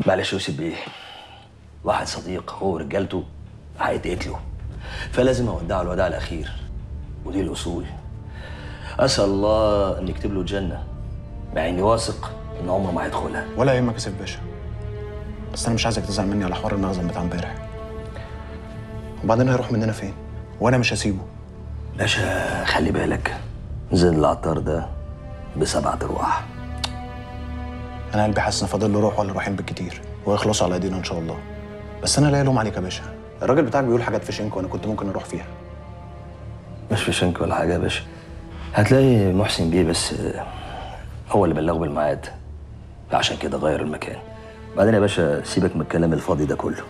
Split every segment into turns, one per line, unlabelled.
معلش يوسف بيه، واحد صديق هو ورجالته هيتقتلوا، فلازم اودعه الوداع الاخير، ودي الاصول. اسال الله ان يكتب له الجنه، مع اني واثق ان عمره ما هيدخلها.
ولا يهمك يا سيف باشا، بس انا مش عايزك تزعل مني على حوار المخزن بتاع امبارح. وبعدين هيروح مننا فين؟ وانا مش هسيبه.
باشا خلي بالك، زين العطار ده ب7 أرواح.
انا قلبي حاسس ان فاضل له روح ولا روحين بالكتير ويخلصوا على ايدينا ان شاء الله. بس انا لا الوم عليك يا باشا، الراجل بتاعك بيقول حاجات في شنك وانا كنت ممكن اروح فيها.
مش في شنك ولا حاجه يا باشا، هتلاقي محسن بيه بس هو اللي بلغه بالميعاد، عشان كده غير المكان. بعدين يا باشا سيبك من الكلام الفاضي ده كله،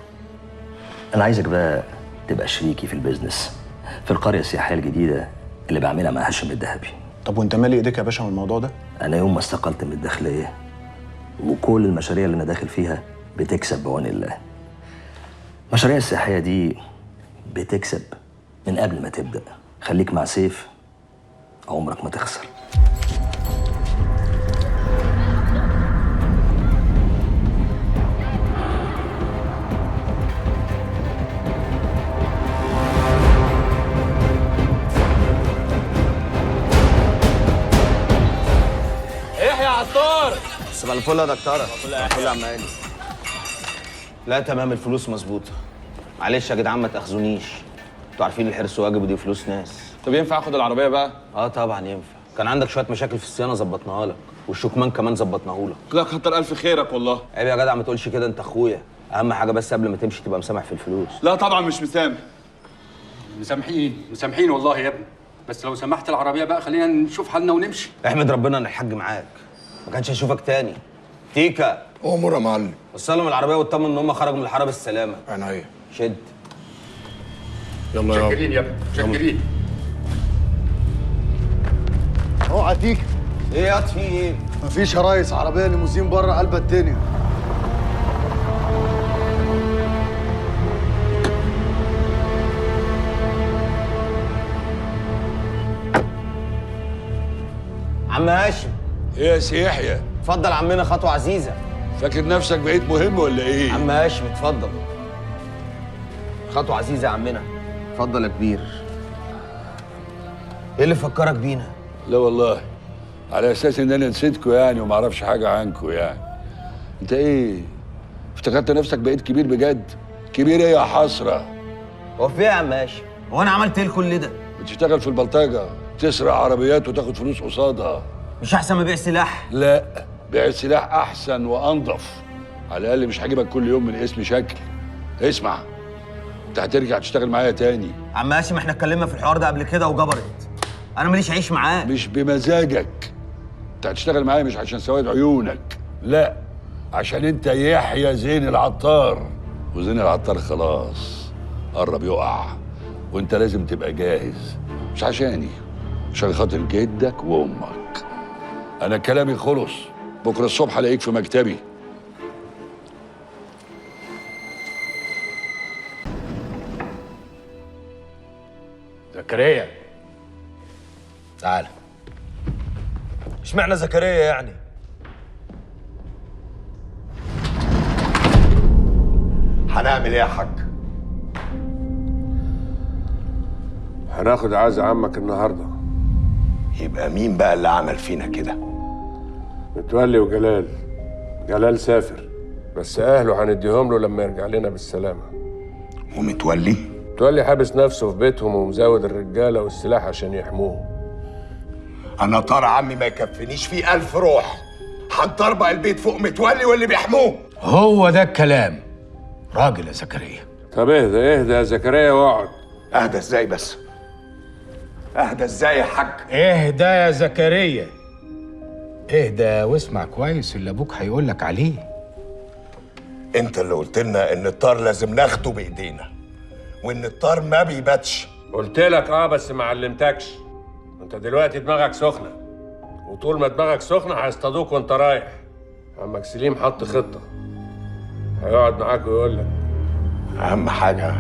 انا عايزك بقى تبقى شريكي في البيزنس، في القريه السياحيه الجديده اللي بعملها مع هاشم الذهبي.
طب وانت مالي ايديك يا باشا من الموضوع ده؟
انا يوم ما استقلت من الداخليه وكل المشاريع اللي انا داخل فيها بتكسب بعون الله. المشاريع السياحيه دي بتكسب من قبل ما تبدا. خليك مع سيف، عمرك ما تخسر.
ايه يا عطار؟
صباح الفل يا دكتوره. صباح الفل يا عم علي. لا تمام، الفلوس مظبوطه. معلش يا جدعان ما تاخذونيش، انتوا عارفين الحرص واجب ودي فلوس ناس.
طب ينفع اخد العربيه بقى؟
اه طبعا ينفع، كان عندك شويه مشاكل في الصيانه ظبطناها لك، والشكمان كمان ظبطناه لك.
كده كتر الف خيرك والله.
عيب يا جدع ما تقولش كده، انت اخويا. اهم حاجه بس قبل ما تمشي تبقى مسامح في الفلوس.
لا طبعا مش مسامح.
مسامحين مسامحين والله يا ابني، بس لو سمحت العربيه بقى خلينا نشوف حالنا ونمشي.
احمد ربنا ان الحاج معاك، ما كانش هشوفك تاني. تيكا
امور يا معلم.
وصلهم العربيه واطمن ان هم خرجوا من الحاره بالسلامه.
عينيا.
شد.
يلا يا
شاكرين يا ابني شاكرين.
اوعى تيجي.
ايه ياض في ايه؟
مفيش يا ريس، عربيه ليموزين بره قلب الدنيا.
عم هاشم.
ايه يا سي يحيى؟
اتفضل عمنا، خطوه عزيزه.
فاكر نفسك بقيت مهم ولا ايه؟
عم هاشم اتفضل. خطوه عزيزه يا عمنا. اتفضل يا كبير. ايه اللي فكرك بينا؟
لا والله، على اساس ان انا نسيتكوا يعني وما اعرفش حاجه عنكوا يعني. انت ايه؟ افتكرت نفسك بقيت كبير بجد؟ كبير ايه يا حسره؟
هو في ايه يا عم هاشم؟ هو انا عملت ايه لكل ده؟
بتشتغل في البلطجه، تسرق عربيات وتاخد فلوس قصادها.
مش احسن ما ابيع سلاح؟
لا، بيع السلاح احسن وانضف، على الاقل مش هجيبك كل يوم من اسم شكل. اسمع، انت هترجع تشتغل معايا تاني.
عم هاشم احنا اتكلمنا في الحوار ده قبل كده وجبرت. انا ماليش عيش معاه.
مش بمزاجك. انت هتشتغل معايا مش عشان سواد عيونك، لا، عشان انت يحيى زين العطار، وزين العطار خلاص قرب يقع، وانت لازم تبقى جاهز. مش عشاني، عشان خاطر جدك وامك. انا كلامي خلص، بكره الصبح الاقيك في مكتبي.
زكريا تعال. اشمعنى زكريا يعني؟
هنعمل ايه يا حاج؟
هناخد عزا عمك النهارده.
يبقى مين بقى اللي عمل فينا كده؟
متولي وجلال. جلال سافر، بس اهله هنديهم له لما يرجع لنا بالسلامه.
ومتولي؟
متولي حابس نفسه في بيتهم ومزود الرجاله والسلاح عشان يحموه.
انا طار عمي ما يكفينيش فيه 1000 روح، هنطربق البيت فوق متولي واللي بيحموه.
هو ده الكلام. راجل يا زكريا.
طب اهدى اهدى يا زكريا واقعد.
اهدى ازاي بس؟ اهدى ازاي يا حاج؟
اهدى يا زكريا، اهدى واسمع كويس اللي ابوك هيقول لك عليه.
انت اللي قلت لنا ان الطار لازم ناخده بايدينا، وان الطار ما بيباتش.
قلت لك بس ما علمتكش. انت دلوقتي دماغك سخنه، وطول ما دماغك سخنه هيصطادوك وانت رايح. عمك سليم حط خطه، هيقعد معاك ويقول لك.
اهم حاجه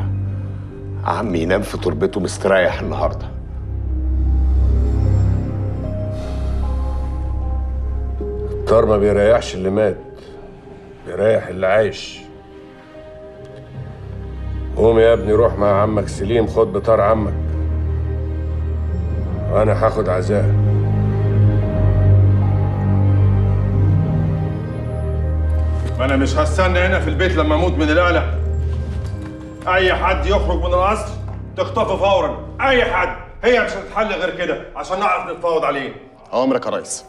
عمي ينام في تربته مستريح النهارده.
الطار ما بيريحش اللي مات، بيريح اللي عايش. قوم يا ابني روح مع عمك سليم، خد بطار عمك وانا هاخد عزاه.
ما انا مش هستنى هنا في البيت لما اموت من القلق. اي حد يخرج من القصر تخطفه فورا، اي حد. هي مش هتتحل غير كده عشان نعرف نتفاوض عليه.
اوامرك يا ريس.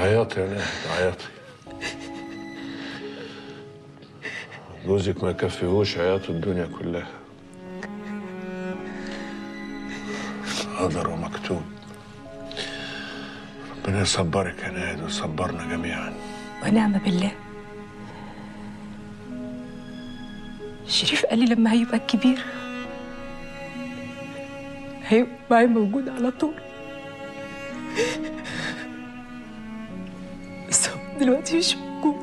عياطي يا نهد عياطي. جوزك ما يكفيهوش عياط الدنيا كلها. قدر ومكتوب. ربنا يصبرك يا نهد ويصبرنا جميعا.
ونعم بالله. شريف قال لي لما هيبقى كبير هيبقى معايا موجود على طول، بس هو دلوقتي مش موجود،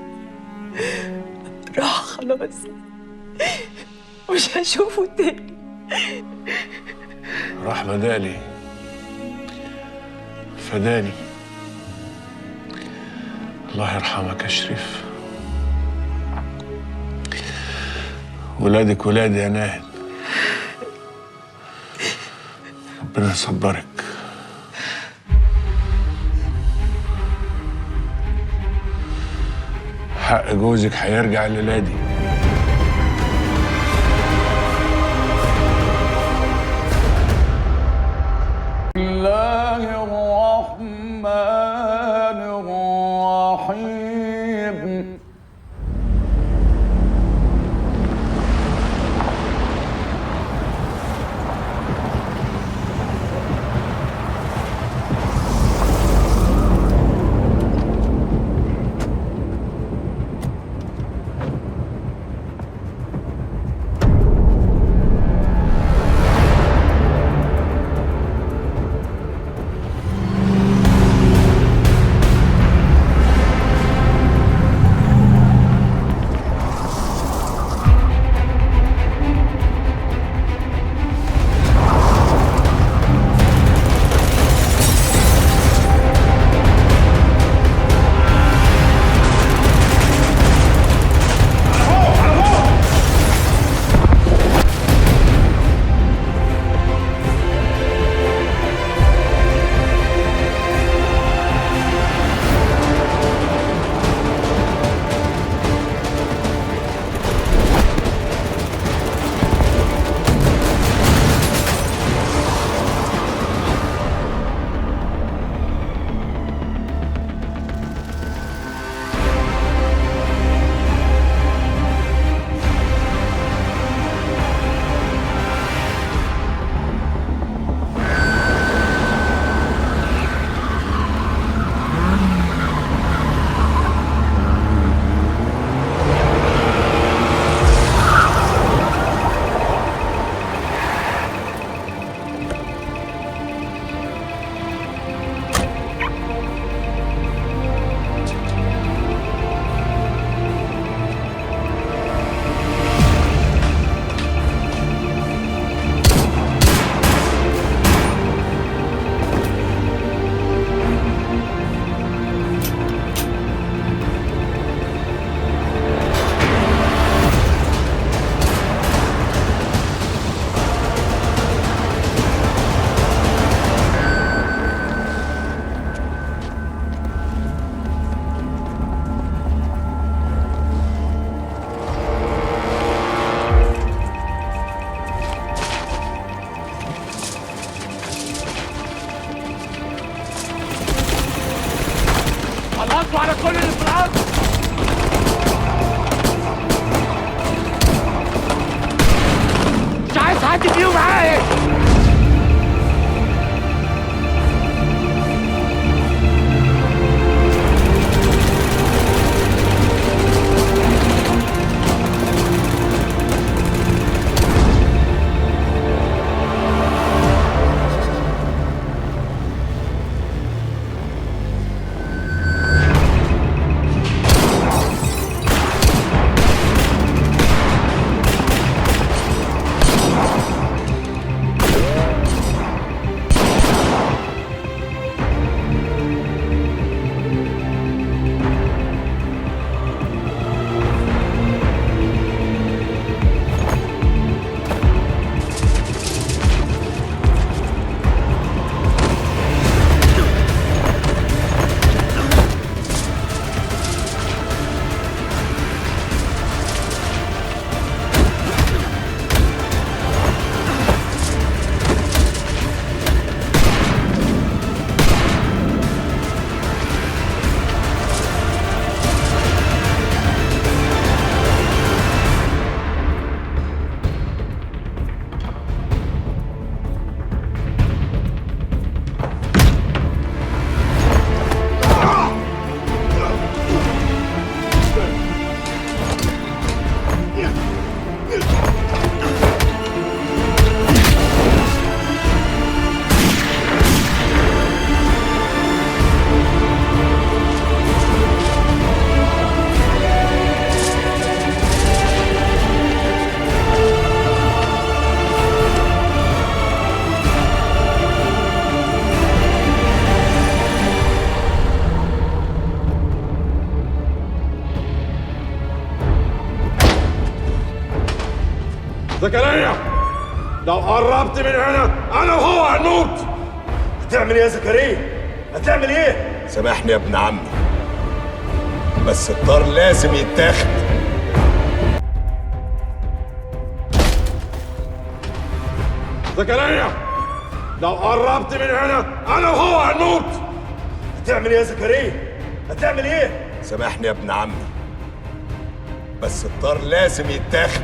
راح خلاص، مش هشوفه تاني.
راح بدالي فداني. الله يرحمك يا شريف. ولادك ولادي يا ناهد. ربنا يصبرك. حق جوزك هيرجع لولادي.
بسم الله الرحمن الرحيم.
زكريا لو قربت من هنا انا وهو هنموت. هتعمل ايه يا زكريا؟ هتعمل ايه؟
سامحني يا ابن عمي، بس الطار لازم يتاخد.
زكريا لو قربت من هنا انا وهو هنموت. هتعمل ايه يا زكريا؟ هتعمل ايه؟
سامحني يا ابن عمي، بس الطار لازم يتاخد.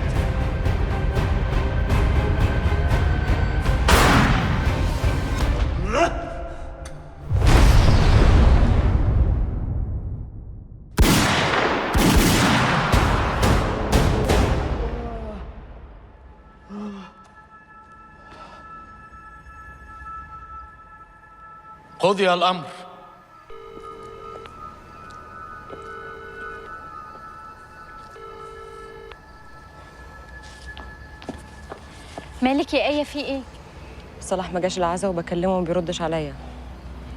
قضي الأمر.
مالك يا آية في ايه؟
صلاح ما جاش العزا وبكلمه وما بيردش عليا.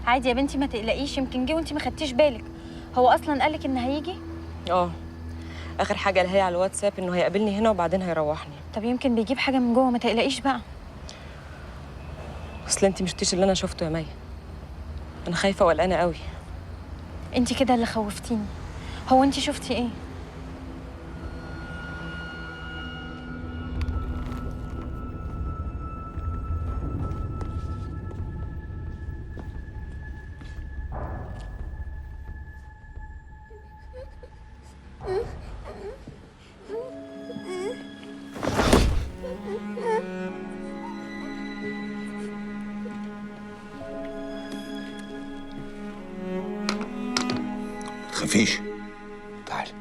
عادي يا بنتي ما تقلقيش، يمكن جه وانتي ما خدتيش بالك. هو اصلا قالك ان هيجي؟
اخر حاجه لهي على الواتساب انه هيقابلني هنا وبعدين هيروحني.
طب يمكن بيجيب حاجه من جوه، ما تقلقيش بقى.
اصل انت مش شفتيش اللي انا شفته يا مي. انا خايفه وقلقانه قوي.
انتي كده اللي خوفتيني. هو انتي شفتي ايه؟
ما تخافيش، تعالي.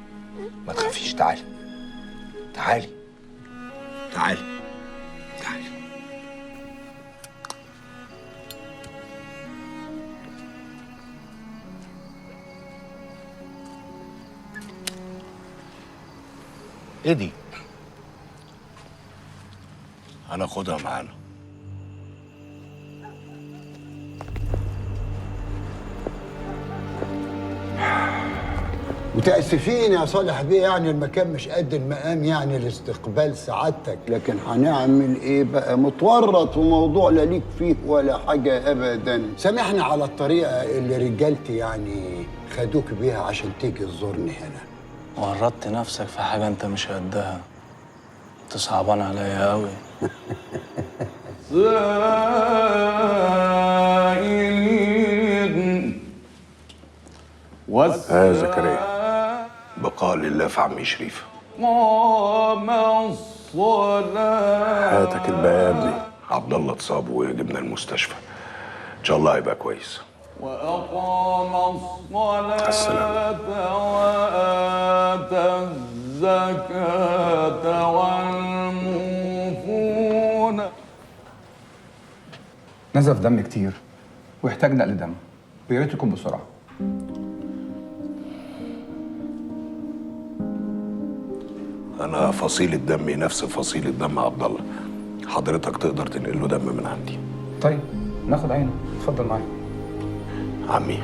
ما تخافيش، تعالي تعالي تعالي تعالي. ايه دي؟ هناخدها معانا.
متأسفين يا صالح بيه، يعني المكان مش قد المقام يعني لاستقبال سعادتك، لكن هنعمل ايه بقى؟ متورط وموضوع لا ليك فيه ولا حاجة أبدا. سامحنا على الطريقة اللي رجالتي يعني خدوك بيها عشان تيجي تزورني هنا.
ورطت نفسك في حاجة انت مش قدها. انت صعبان عليا قوي.
يا زكريا، بقاء لله في عمي شريف.
قام الصلاة.
حياتك الباقية يا ابني. عبد الله اتصاب وجبنا المستشفى، ان شاء الله هيبقى كويس.
وأقام الصلاة وآتى الزكاة والموفون.
نزف دم كتير ويحتاج نقل دم، ويا ريت يكون بسرعة.
انا فصيلة دمي نفس فصيلة دم عبد الله. حضرتك تقدر تنقل له دم من عندي.
طيب ناخد عينه، اتفضل معايا.
عمي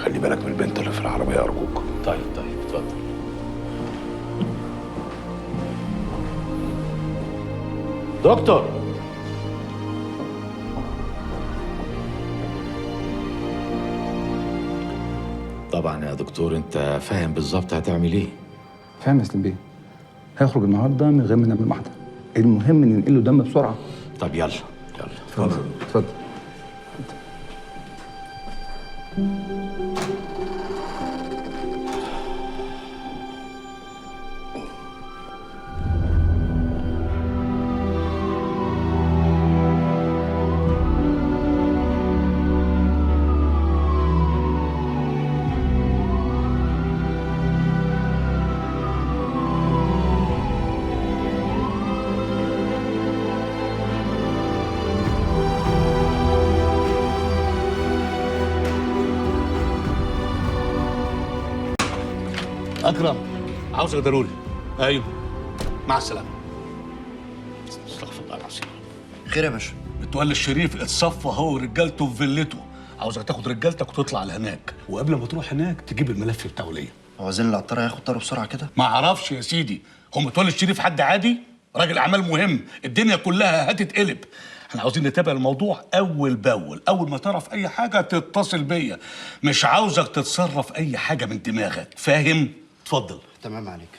خلي بالك من البنت اللي في العربية أرجوك.
طيب اتفضل.
دكتور،
طبعا يا دكتور انت فاهم بالظبط هتعمل ايه.
فاهم يا سليم بيه، هيخرج النهارده من غير ما نعمل واحدة. المهم ان ننقل له دم بسرعة.
طب يلا
اتفضل اتفضل.
أكرم، عاوزك ضروري. أيوه، مع السلامة. استغفر الله العظيم.
خير يا باشا؟
متولي الشريف اتصفى هو ورجالته في فيلته. عاوزك تاخد رجالتك وتطلع لهناك، وقبل ما تروح هناك تجيب الملف بتاعه ليا.
هو زين العطار هياخد طاره بسرعة كده؟
ما اعرفش يا سيدي، هو متولي الشريف حد عادي؟ راجل اعمال مهم، الدنيا كلها هتتقلب. احنا عاوزين نتابع الموضوع اول باول، اول ما تعرف اي حاجه تتصل بيا، مش عاوزك تتصرف اي حاجه من دماغك، فاهم؟ اتفضل.
تمام عليك.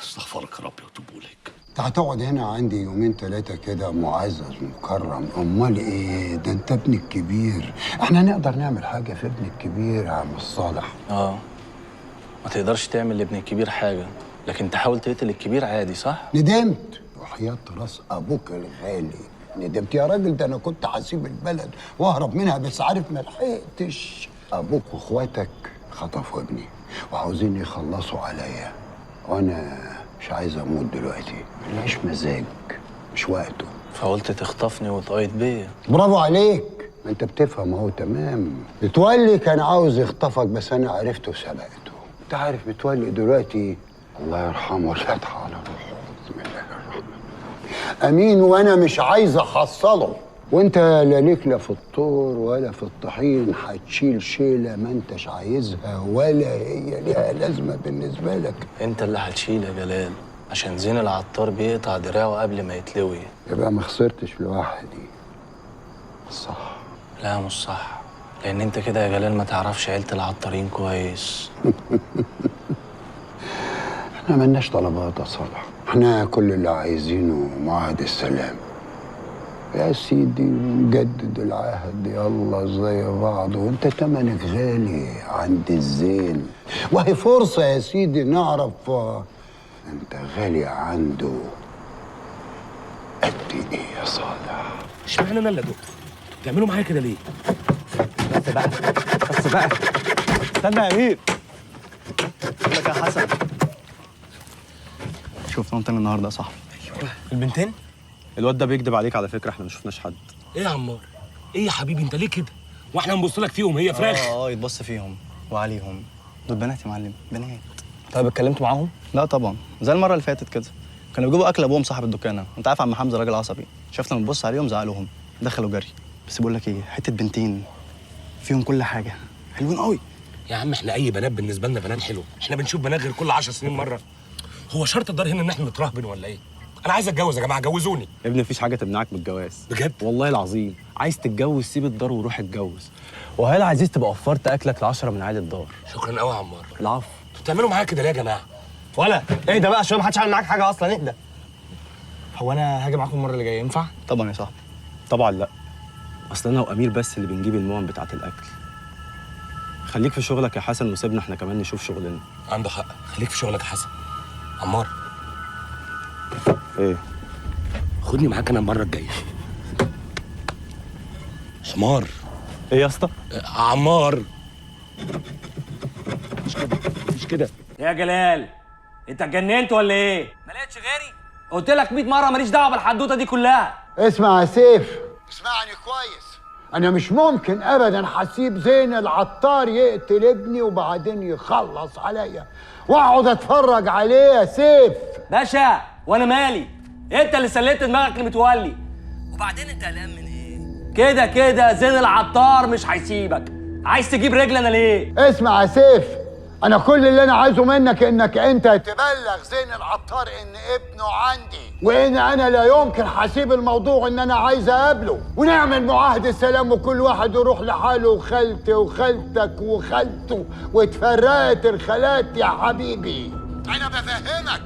استغفرك يا رب واتوب اليك.
انت هتقعد هنا عندي يومين ثلاثة كده معزز مكرم. امال ايه؟ ده انت ابني الكبير. احنا نقدر نعمل حاجة في ابني الكبير يا عم الصالح.
ما تقدرش تعمل لابن الكبير حاجة، لكن تحاول تقتل الكبير عادي، صح؟
ندمت وحياة راس ابوك الغالي. ندمت يا راجل، ده انا كنت هسيب البلد واهرب منها، بس عارف ما لحقتش. ابوك واخواتك خطفوا ابني وعاوزين يخلصوا عليا، وانا مش عايز اموت دلوقتي، ملهاش مزاج، مش وقته.
فقلت تخطفني وتقايد بيا.
برافو عليك، ما انت بتفهم اهو. تمام. متولي كان عاوز يخطفك بس انا عرفته وسبقته. انت عارف متولي دلوقتي الله يرحمه الفاتحه على روحه. بسم الله الرحمن الرحيم. امين. وانا مش عايز احصله، وانت لا ليك لا في الطور ولا في الطحين. هتشيل شيله ما انتش عايزها ولا هي ليها لازمه بالنسبه لك.
انت اللي هتشيل يا جلال، عشان زين العطار بيقطع دراعه قبل ما يتلوي.
يبقى ما خسرتش لوحدي. صح؟
لا مش صح، لان انت كده يا جلال ما تعرفش عيلة العطارين كويس.
احنا ملناش طلبات يا صالح، احنا كل اللي عايزينه معاهد السلام. يا سيدي نجدد العهد يلا زي بعض، وانت تمنك غالي عند الزين، وهي فرصة يا سيدي نعرف انت غالي عنده قد ايه يا صالح.
اشمعنى انا اللي دكتور؟ بتعملوا معايا كده ليه؟ بس بقى استنى يا امير.
بقول لك يا حسن، شفنا انت النهارده يا صاحبي.
البنتين؟
الواد ده بيكذب عليك على فكره، احنا ما شفناش حد.
ايه يا عمار؟ ايه يا حبيبي انت ليه كده؟ واحنا هنبص لك فيهم هي فراخ؟
يتبص فيهم وعليهم. دول بنات يا معلم، بنات.
طيب اتكلمت معاهم؟
لا طبعا، زي المره اللي فاتت كده. كانوا بيجيبوا اكل ابوهم صاحب الدكانه، انت عارف عم حمزه راجل عصبي، شفنا بنبص عليهم زعلوهم، دخلوا جري. بس بقول لك ايه، حته بنتين فيهم كل حاجه، حلوين قوي.
يا عم احنا اي بنات بالنسبه لنا بنات حلوه، احنا بنشوف بنات غير كل 10 سنين مره. هو شرط الدار هنا ان احنا نترهبن ولا ايه؟ انا عايز اتجوز يا جماعه، جوزوني.
يا ابني مفيش حاجه تمنعك من الجواز
بجد
والله العظيم. عايز تتجوز سيب الدار وروح اتجوز، وهل عزيز تبقى وفرت اكلك ل10 من عيال الدار.
شكرا قوي يا عمار.
العفو.
انتوا بتعملوا معايا كده ليه يا جماعه؟
ولا
اهدى بقى شويه، ما حدش عامل معاك حاجه اصلا، اهدى.
هو انا هاجي معاكم المره اللي جايه ينفع؟ طبعا يا صاحبي. طبعا لا، اصل انا وامير بس اللي بنجيب الموان بتاعه الاكل. خليك في شغلك يا حسن وسيبنا احنا كمان نشوف شغلنا.
عنده حق، خليك في شغلك يا حسن. عمار
ايه؟
خدني معاك انا المره الجايه. حمار.
ايه يا اسطى؟
عمار. مش كده.
يا جلال انت اتجننت ولا ايه؟ ما لقيتش غيري؟ قلت لك 100 مره ماليش دعوه بالحدوته دي كلها.
اسمع يا سيف، اسمعني كويس. انا مش ممكن ابدا هسيب زين العطار يقتل ابني وبعدين يخلص عليا واقعد اتفرج عليه يا سيف.
باشا وانا مالي؟ انت اللي سلمت دماغك لمتولي. وبعدين انت قلقان من ايه؟ كده كده زين العطار مش هيسيبك. عايز تجيب رجل انا ليه؟
اسمع يا سيف، انا كل اللي انا عايزه منك انك انت تبلغ زين العطار ان ابنه عندي، وان انا لا يمكن هسيب الموضوع ان انا عايز اقابله، ونعمل معاهده سلام وكل واحد يروح لحاله، وخالتي وخالتك وخالته، واتفرقت الخالات يا حبيبي. انا بفهمك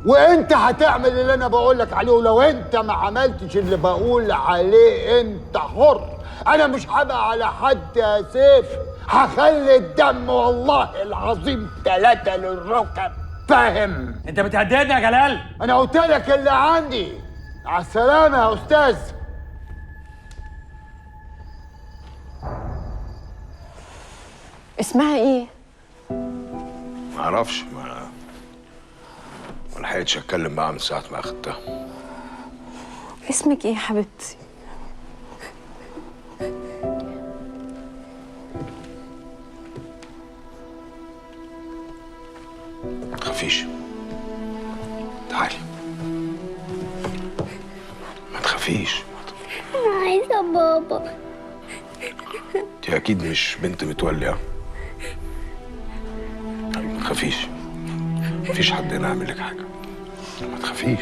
وانت هتعمل اللي انا بقولك عليه، ولو انت ما عملتش اللي بقول عليه انت حر. انا مش هبقى على حد يا سيف، هخلي الدم والله العظيم 3 للركب. فاهم؟
انت بتهددني يا جلال؟
انا قلت لك اللي عندي. مع السلامه يا استاذ.
اسمها ايه؟
معرفش، ما لحقتش اتكلم معاها من ساعه ما اخدتها.
اسمك ايه يا حبيبتي؟
ما تخافيش، تعالي. ما تخافيش.
انا عايزه بابا.
انت اكيد مش بنت متولي، ها؟ ما تخافيش، مفيش حد هنا هيعمل لك حاجه.
ما تخافيش.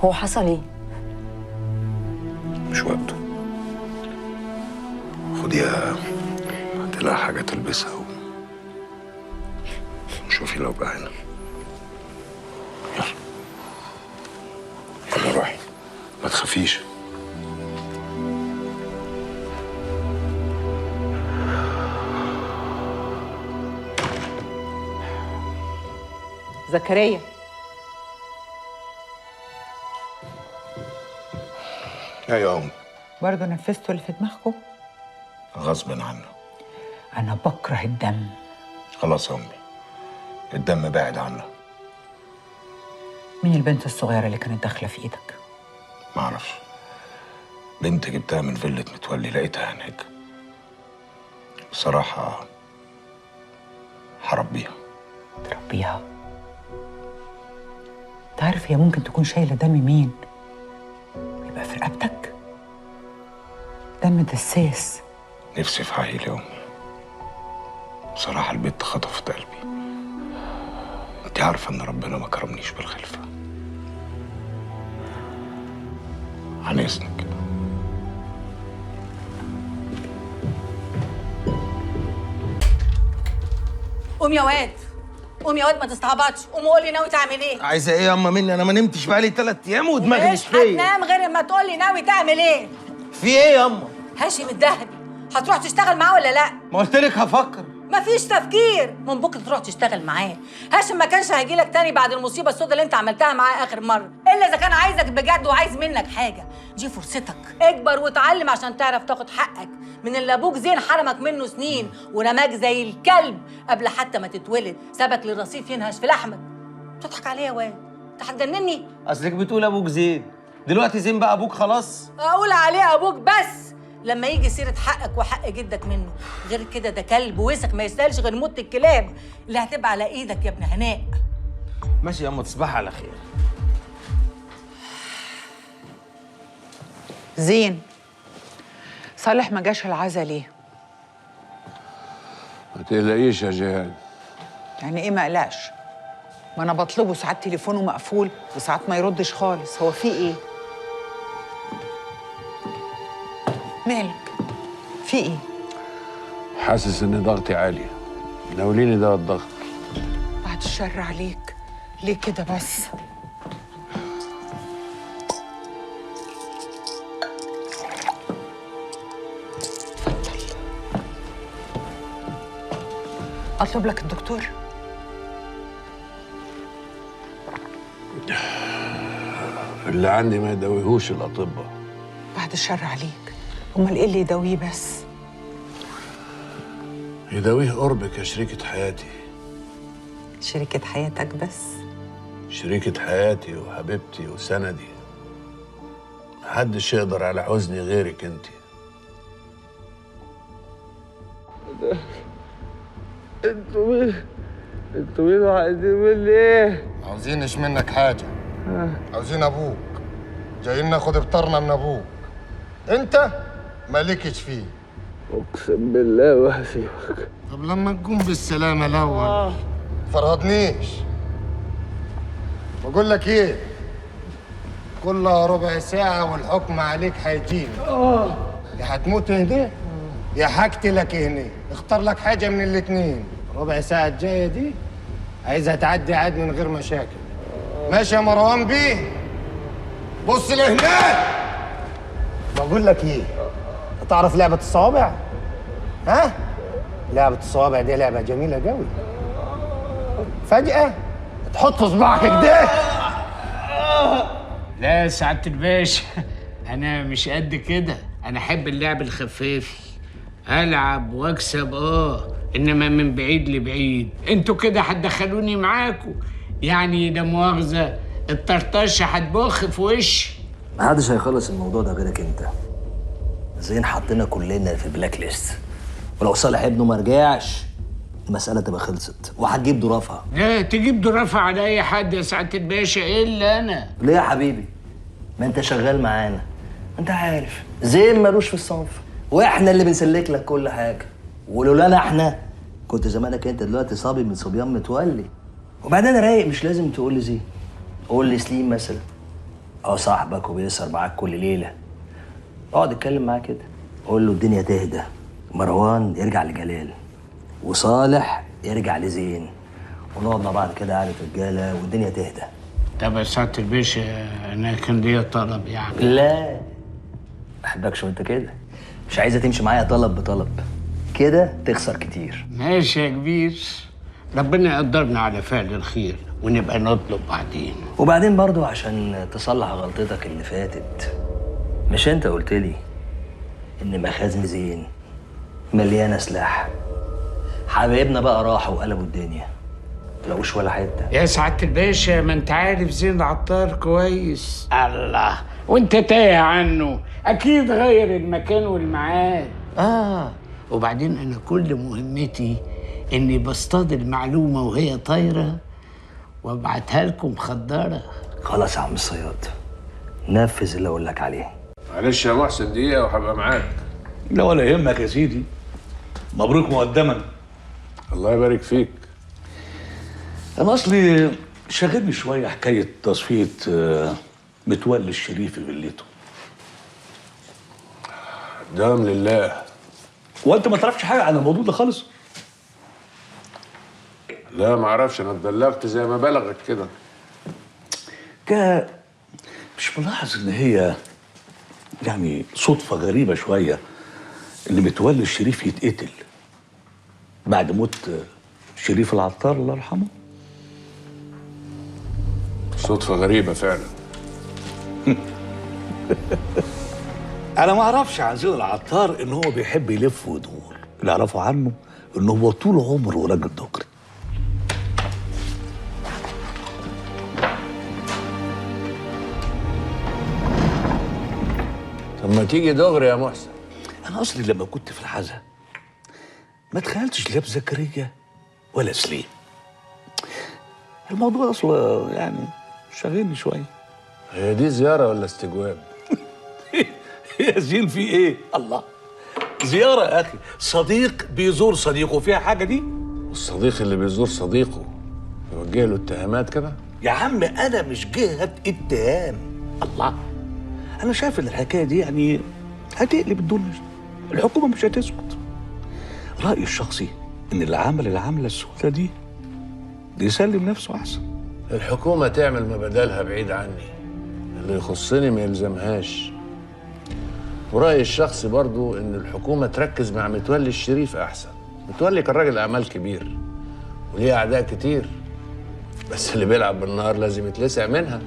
هو حصل ايه؟
مش وقته. خديها هات لها حاجة تلبسها وشوفي لو بقى هنا. يلا روحي ما تخافيش.
زكريا،
ايوه يا أم.
برضه نفذتوا اللي في دماغكم؟
غصب عنه.
أنا بكره الدم.
خلاص يا أمي، الدم بعد عنا.
مين البنت الصغيرة اللي كانت داخلة في إيدك؟
معرفش، بنت جبتها من فيلة متولي لقيتها هناك. بصراحة هربيها.
تربيها؟ تعرف هي ممكن تكون شايلة دم مين؟ يبقى في رقبتك؟ دم دساس.
نفسي في عيل يا أمي. بصراحة البنت خطفت قلبي. انت عارفة ان ربنا ما كرمنيش بالخلفة. عن اذنك.
قوم يا واد، قوم يا واد، ما تستعبطش. قوم وقول لي ناوي تعمل ايه؟
عايزه ايه يا اما مني؟ انا ما نمتش بقالي 3 ايام ودماغي مش فيا.
هتنام غير اما تقول لي ناوي تعمل ايه؟
في ايه يا اما؟
هاشم الذهبي هتروح تشتغل معاه ولا لا؟
ما قلت لك هفكر.
مفيش تفكير، من بكره تروح تشتغل معاه. هاشم ما كانش هيجي لك تاني بعد المصيبه السوداء اللي انت عملتها معاه اخر مره، الا اذا كان عايزك بجد وعايز منك حاجه. دي فرصتك، اكبر واتعلم عشان تعرف تاخد حقك من اللي ابوك زين حرمك منه سنين ورماك زي الكلب قبل حتى ما تتولد، سابك للرصيف ينهش في لحمك. بتضحك عليه يا واد؟ انت هتجنني؟
اصلك بتقول ابوك زين، دلوقتي زين بقى ابوك خلاص؟
اقول عليه ابوك بس لما يجي سيره حقك وحق جدك منه، غير كده ده كلب وسخ ما يستاهلش غير موت الكلاب اللي هتبقى على ايدك يا ابن هناء.
ماشي يا اما، تصبحي على خير.
زين، صالح ما جاش العزا ليه؟
ما تقلقيش يا جيهان.
يعني ايه ما قلقش؟ ما انا بطلبه ساعات تليفونه مقفول وساعات ما يردش خالص. هو في ايه؟ مالك؟ في ايه؟
حاسس ان ضغطي عالي. ناوليني ده الضغط.
بعد الشر عليك، ليه كده بس؟ اطلب لك الدكتور؟
اللي عندي ما يداويهوش الاطباء.
بعد الشر عليك، امال ايه اللي يداويه بس؟
يداويه قربك يا شريكة حياتي.
شريكة حياتك بس؟
شريكة حياتي وحبيبتي وسندي. محدش يقدر على حزني غيرك انت.
انتوا مين عايزين مني ايه؟
عاوزينش منك حاجة. عاوزين ابوك. جايين ناخد افطارنا من ابوك. انت مالكش فيه.
اقسم بالله ما هسيبك.
طب لما تقوم بالسلامة الاول. فرهدنيش. بقول لك ايه؟ كلها ربع ساعة والحكم عليك هيجيلي. يا هتموت هنا يا هقتلك هنا، اختار لك حاجة من الاتنين. ربع ساعة الجاية دي عايزها تعدي عاد من غير مشاكل. ماشي يا مروان بيه؟ بص لهناك. بقول لك ايه؟ تعرف لعبة الصوابع؟ ها؟ لعبة الصوابع دي لعبة جميلة قوي. فجأة تحط صباعك كده.
لا يا سعادة الباشا، أنا مش قد كده. أنا أحب اللعب الخفافي، ألعب وأكسب إنما من بعيد لبعيد. أنتوا كده هتدخلوني معاكوا، يعني لا مؤاخذة الطرطشة هتبخ في وشي.
محدش هيخلص الموضوع ده غيرك انت. زين حطينا كلنا في بلاك ليست، ولو صالح ابنه ما رجعش المسألة تبقى خلصت وهتجيب ضرافها.
لا تجيب ضرافة على أي حد يا سعادة الباشا إلا أنا.
ليه يا حبيبي؟ ما انت شغال معانا، انت عارف زين مالوش في الصنف، واحنا اللي بنسلك لك كل حاجة، ولولانا احنا كنت زمانك انت دلوقتي صبي من صبيان متولي، وبعدين انا رايق، مش لازم تقول لي زين. قول لي سليم مثلا، صاحبك وبيسهر معاك كل ليله، اقعد اتكلم معاه كده، قول له الدنيا تهدى، مروان يرجع لجلال وصالح يرجع لزين، ونقعد مع بعض كده قعده رجاله والدنيا تهدى.
طب يا سعاده الباشا انا كان ليا طلب يعني.
لا ما بحبكش وانت كده، مش عايزه تمشي معايا طلب بطلب، كده تخسر كتير.
ماشي يا كبير، ربنا يقدرنا على فعل الخير ونبقى نطلب بعدين.
وبعدين برضو عشان تصلح غلطتك اللي فاتت، مش انت قلت لي ان مخازن زين مليانه سلاح؟ حبايبنا بقى راحوا وقلبوا الدنيا، ملقوش ولا حته.
يا سعاده الباشا ما انت عارف زين العطار كويس. الله، وانت تايه عنه، اكيد غير المكان والميعاد. وبعدين انا كل مهمتي اني بصطاد المعلومه وهي طايره وابعتها لكم مخدره.
خلاص يا عم الصياد، نفذ اللي اقول لك عليه.
معلش يا محسن دقيقة وهبقى معاك.
لا ولا يهمك يا سيدي، مبروك مقدما.
الله يبارك فيك.
انا اصلي شاغلني شويه حكايه تصفيه متولي الشريف في فيلته.
دام لله.
وانت ما تعرفش حاجه عن الموضوع ده خالص؟
لا ما اعرفش، انا اتبلغت زي ما بلغك كده.
مش ملاحظ ان هي يعني صدفه غريبه شويه ان متولي الشريف يتقتل بعد موت شريف العطار الله يرحمه؟
صدفه غريبه فعلا.
انا ما اعرفش عن زين العطار ان هو بيحب يلف ويدور، اللي اعرفه عنه ان هو طول عمره راجل دغري.
طب ما تيجي دغري يا محسن.
انا اصلي لما كنت في الحزة ما تخيلتش لا بزكريا ولا سليم. الموضوع اصلا يعني شاغلني شويه.
هي دي زياره ولا استجواب؟
يا زين في ايه؟ الله، زياره يا اخي، صديق بيزور صديقه، فيها حاجه دي؟
والصديق اللي بيزور صديقه يوجه له اتهامات كده؟
يا عم انا مش جهه اتهام، الله، انا شايف ان الحكايه دي يعني هتقلب الدنيا، الحكومه مش هتسكت. رايي الشخصي ان اللي عمل العمله السوداء دي يسلم نفسه احسن.
الحكومه تعمل ما بدالها بعيد عني، اللي يخصني ما يلزمهاش. ورأيي الشخصي برضو إن الحكومة تركز مع متولي الشريف أحسن. متولي كان راجل أعمال كبير وليه أعداء كتير، بس اللي بيلعب بالنهار لازم يتلسع منها.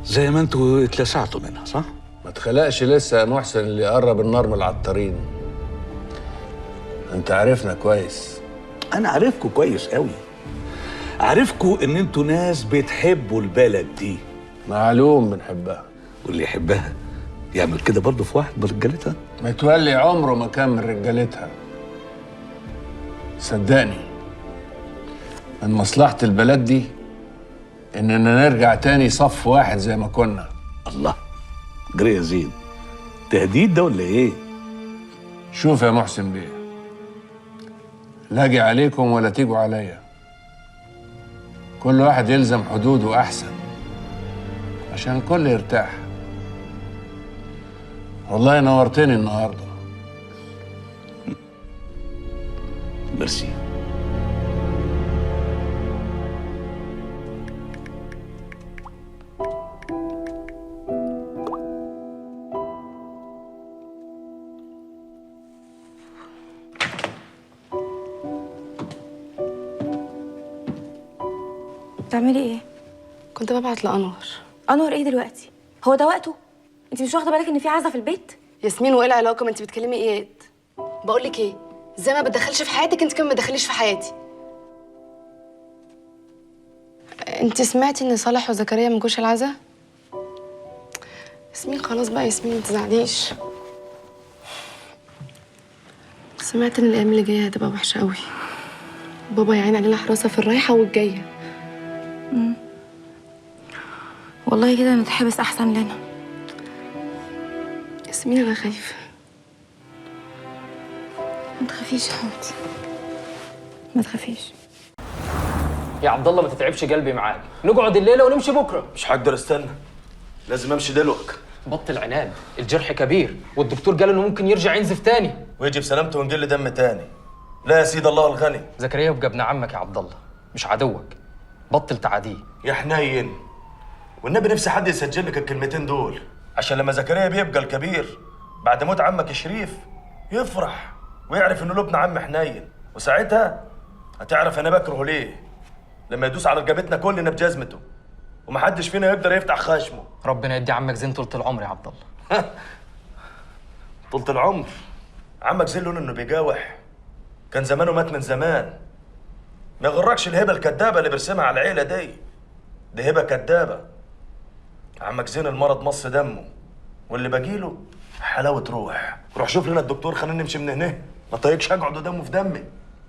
زي ما انتوا اتلسعتوا منها، صح؟
ما تخلقش لسه يا محسن اللي يقرب النار من العطارين. أنت عارفنا كويس.
أنا عارفكوا كويس قوي، عارفكوا إن انتوا ناس بتحبوا البلد دي.
معلوم بنحبها.
واللي يحبها يعمل كده برضه في واحد من رجالتها؟
متولي عمره ما كان من رجالتها. صدقني من مصلحة البلد دي إننا نرجع تاني صف واحد زي ما كنا.
الله، جري يا زين، تهديد ده ولا إيه؟
شوف يا محسن بيه، لا أجي عليكم ولا تيجوا عليا. كل واحد يلزم حدوده أحسن عشان الكل يرتاح. والله نورتني النهارده.
ميرسي.
بتعملي ايه؟
كنت ببعت لأنور.
انور ايه دلوقتي؟ هو ده وقته؟ انت مش واخده بالك ان في عزا في البيت؟
ياسمين، وايه العلاقه؟ ما انت بتكلمي اياد. بقول لك ايه، زي ما بتدخلش في حياتك انت كمان ما تدخليش في حياتي. انت سمعتي ان صالح وزكريا ما جوش العزا؟ ياسمين خلاص بقى، ياسمين ما تزعليش. سمعت ان الايام اللي جايه هتبقى وحشه قوي. بابا يعين علينا حراسه في الرايحه والجايه.
والله كده نتحبس احسن لنا.
ياسمين انا خايفه.
ما تخافيش يا حبيبتي، ما تخافيش.
يا عبد الله ما تتعبش قلبي معاك، نقعد الليله ونمشي بكره.
مش هقدر استنى، لازم امشي دلوقتي.
بطل عناد، الجرح كبير والدكتور قال انه ممكن يرجع ينزف تاني
ويجي بسلامته ونقل دم تاني. لا يا سيد الله الغني.
زكريا يبقى ابن عمك يا عبد الله، مش عدوك. بطل تعاديه
يا حنين، والنبي نفسي حد يسجل لك الكلمتين دول، عشان لما زكريا بيبقى الكبير بعد موت عمك شريف يفرح ويعرف انه له ابن عم حنين، وساعتها هتعرف انا بكرهه ليه. لما يدوس على رقبتنا كلنا بجزمته ومحدش فينا يقدر يفتح خشمه.
ربنا يدي عمك زين طولة العمر يا عبد الله.
طولة العمر؟ عمك زين لون انه بيجاوح، كان زمانه مات من زمان. ما يغركش الهبه الكدابه اللي بيرسمها على العيله دي هبه كدابه. عمك زين المرض مص دمه، واللي باجيله حلاوه روح. روح شوف لنا الدكتور، خلينا نمشي من هنا. ما طايقش اقعد ودمه في دمي.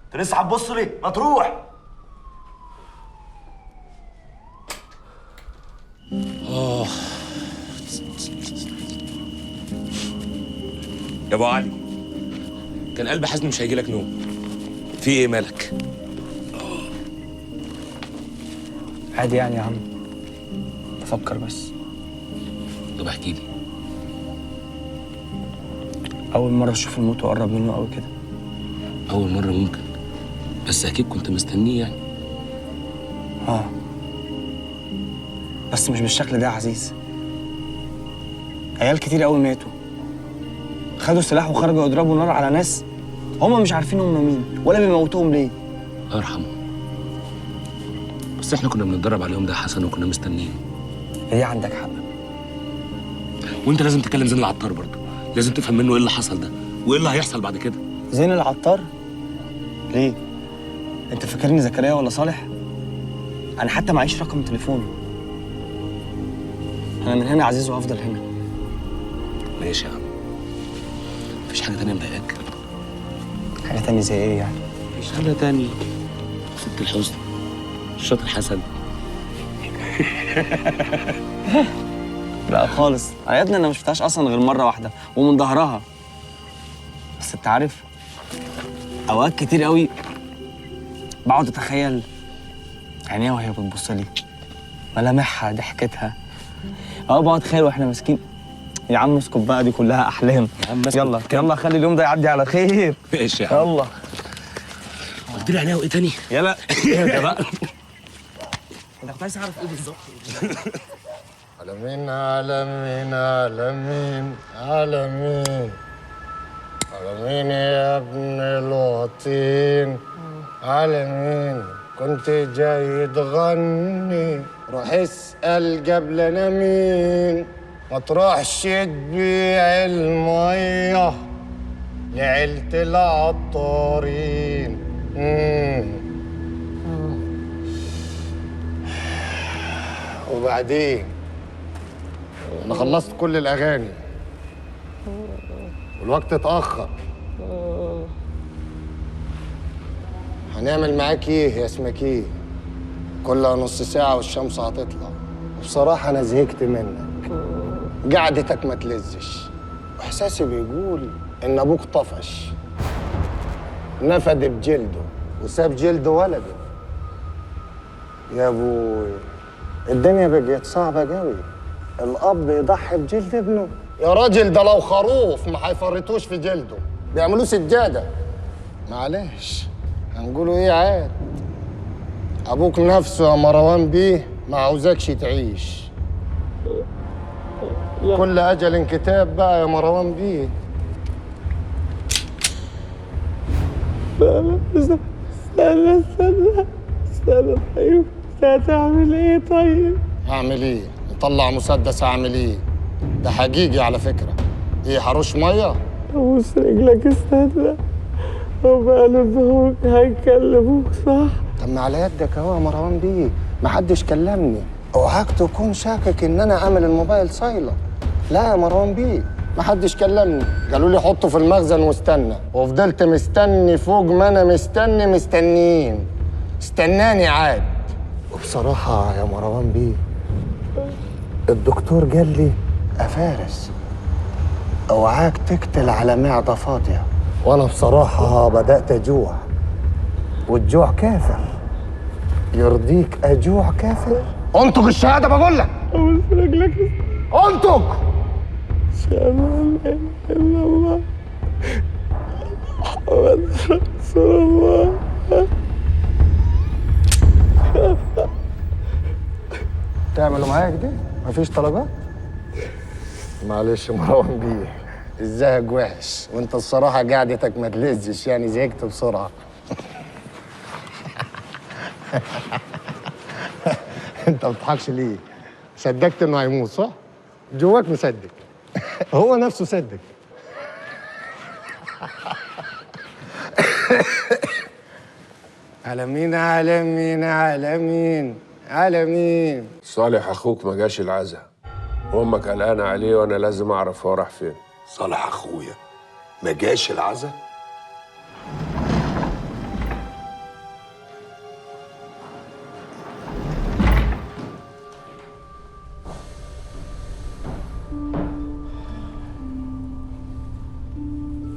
انت لسه هتبص لي؟ ما تروح.
يا ابو علي، كان قلب حزن مش هيجي لك نوم. في ايه مالك؟
عادي يعني يا عم، بفكر بس.
طب احكي لي.
أول مرة أشوف الموت وأقرب منه أوي كده.
أول مرة ممكن، بس أكيد كنت مستنيه يعني.
بس مش بالشكل ده يا عزيز. عيال كتير أوي ماتوا، خدوا سلاح وخرجوا يضربوا نار على ناس هما مش عارفين هما مين ولا بيموتوهم ليه.
الله يرحمه. بس احنا كنا بنتدرب عليهم ده يا حسن، وكنا مستنيين.
هي عندك حق.
وانت لازم تكلم زين العطار برضه، لازم تفهم منه ايه اللي حصل ده وايه اللي هيحصل بعد كده.
زين العطار؟ ليه؟ انت فاكرني زكريا ولا صالح؟ انا حتى معيش رقم تليفونه. انا من هنا يا عزيز وهفضل هنا.
ماشي يا عم. مفيش حاجه تانيه مضايقاك؟
حاجه تانيه زي ايه يعني؟
مفيش حاجه تانيه. ست الحسن، الشاطر حسن.
لا خالص، عيادنا انا ما شفتهاش اصلا غير مره واحده ومن ظهرها. بس انت عارف، اوقات كتير قوي بقعد اتخيل عينيها وهي بتبص لي، ملامحها، ضحكتها. بقعد اتخيل واحنا ماسكين. يا عم اسكت بقى، دي كلها احلام.
يا عم اسكت.
يلا خلي اليوم ده يعدي على خير.
ماشي يا عم.
يلا.
قلت لي عينيها وايه تاني؟
يلا
يا بقى.
انت كنت عايز تعرف ايه بالظبط؟
عالمين عالمين عالمين عالمين عالمين يا ابن الوطين عالمين. كنت جاي تغني، روح اسأل قبلنا مين. ما تروحش تبيع المية لعيلة العطارين. وبعدين انا خلصت كل الاغاني والوقت اتاخر. هنعمل معاك ايه يا اسمك ايه؟ كلها نص ساعه والشمس هتطلع. وبصراحه انا زهقت منك، قعدتك ما تلزش، واحساسي بيقول ان ابوك طفش، نفد بجلده وساب جلده ولده. يا ابوي الدنيا بقت صعبة قوي، الأب يضحي بجلد ابنه. يا راجل ده لو خروف ما هيفرطوش في جلده، بيعملوه سجادة. معلش هنقولوا ايه عاد. أبوك نفسه يا مروان بيه ما عاوزكش تعيش. كل أجل كتاب بقى يا مروان بيه. استنى طيب، هتعمل ايه طيب؟ هعمل ايه؟ نطلع مسدس اعمل ايه؟ ده حقيقي على فكرة. ايه هروش مية؟ ابوس رجلك استنى. هم قالوا هيكلموك صح؟ طب ما على يدك اهو يا مروان بيه، محدش كلمني. اوعاك تكون شاكك ان انا عامل الموبايل سايلنت. لا يا مروان بيه، محدش كلمني، قالوا لي حطه في المخزن واستنى، وفضلت مستني فوق ما انا مستنيين. استناني عاد. وبصراحة يا مروان بيه الدكتور قال لي يا فارس اوعاك تقتل على معدة فاضية. وانا بصراحة بدأت اجوع، والجوع كافر. يرضيك اجوع كافر؟ انطق الشهاده بقول لك.
ابوس رجلك.
انطق.
اشهد ان لا اله الا الله محمد رسول الله.
تعملوا معايا كده؟ مفيش طلبات؟ معلش مروان بيه، الزهق وحش وانت الصراحه قعدتك ما تلزش، يعني زهقت بسرعه. انت ما بتضحكش ليه؟ صدقت انه هيموت صح؟ جواك مصدق. هو نفسه صدق. على مين على مين على مين على مين؟
صالح اخوك ما جاش العزا، وامك قلقانه عليه وانا لازم اعرف هو راح فين.
صالح اخويا ما جاش العزا؟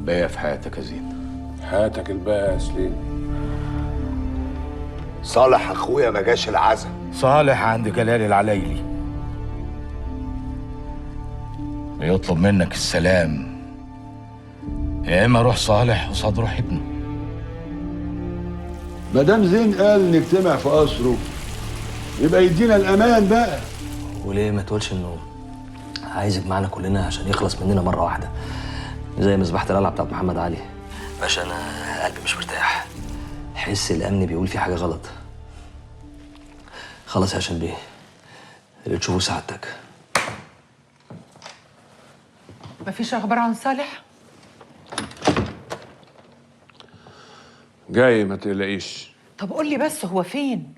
باقي في حياتك يا زين.
حياتك الباقي يا سليم.
صالح اخويا ما جاش العزا.
صالح عند جلال العلايلي بيطلب منك السلام، يا اما روح صالح قصاد روح ابنه.
مدام زين قال نجتمع في قصره يبقى يدينا الامان بقى.
وليه ما تقولش انه عايزك معانا كلنا عشان يخلص مننا مره واحده، زي مذبحه القلعه بتاعت محمد علي. باشا انا قلبي مش مرتاح، حس الامن بيقول في حاجه غلط. خلاص يا هشام بيه، اللي تشوفه سعادتك.
مفيش اخبار عن صالح؟
جاي ما تقلقيش.
طب قول لي بس هو فين؟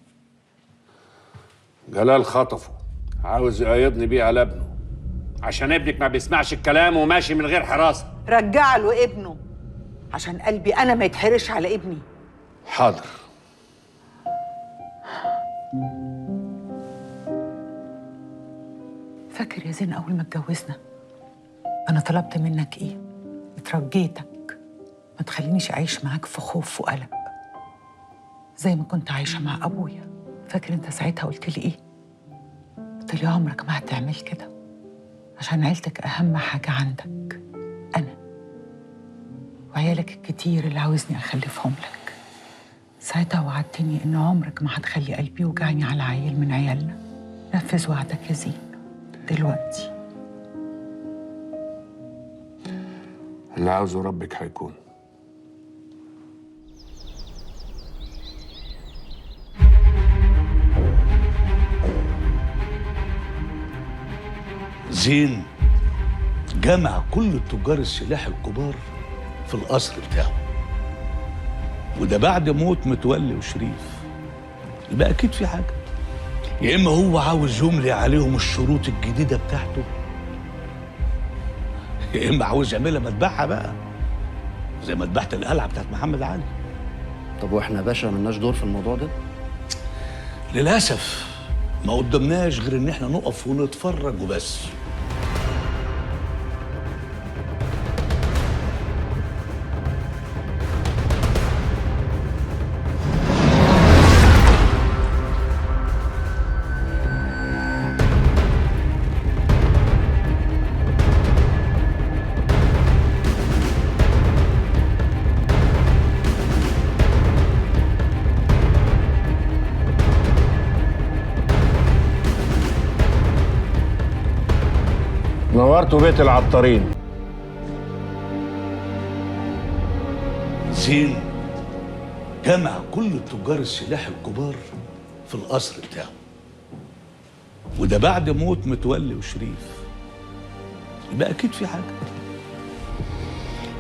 جلال خطفه، عاوز يقيضني بيه على ابنه
عشان ابنك ما بيسمعش الكلام وماشي من غير حراسه.
رجع له ابنه عشان قلبي انا ما يتحرش على ابني.
حاضر.
فاكر يا زين اول ما اتجوزنا انا طلبت منك ايه؟ اترجيتك ما تخلينيش اعيش معاك في خوف وقلق زي ما كنت عايشه مع ابويا. فاكر انت ساعتها قلت لي ايه؟ قلت لي عمرك ما هتعمل كده عشان عيلتك اهم حاجه عندك، انا وعيالك الكتير اللي عاوزني اخلفهم لك. ساعتها وعدتني ان عمرك ما هتخلي قلبي يوجعني على عيل من عيالنا. نفذ وعدك يا زين. دلوقتي
اللي عاوزه ربك هيكون.
زين جمع كل تجار السلاح الكبار في القصر بتاعه، وده بعد موت متولي وشريف. يبقى اكيد في حاجه، يا اما هو عاوز يملي عليهم الشروط الجديده بتاعته، يا اما عاوز يعملها مذبحه بقى زي مذبحه القلعه بتاعت محمد علي.
طب واحنا يا باشا ملناش دور في الموضوع ده؟
للاسف ما قدمناش غير ان احنا نقف ونتفرج وبس.
نورتوا بيت العطارين.
زين جمع كل تجار السلاح الكبار في القصر بتاعه، وده بعد موت متولي وشريف. يبقى اكيد في حاجه،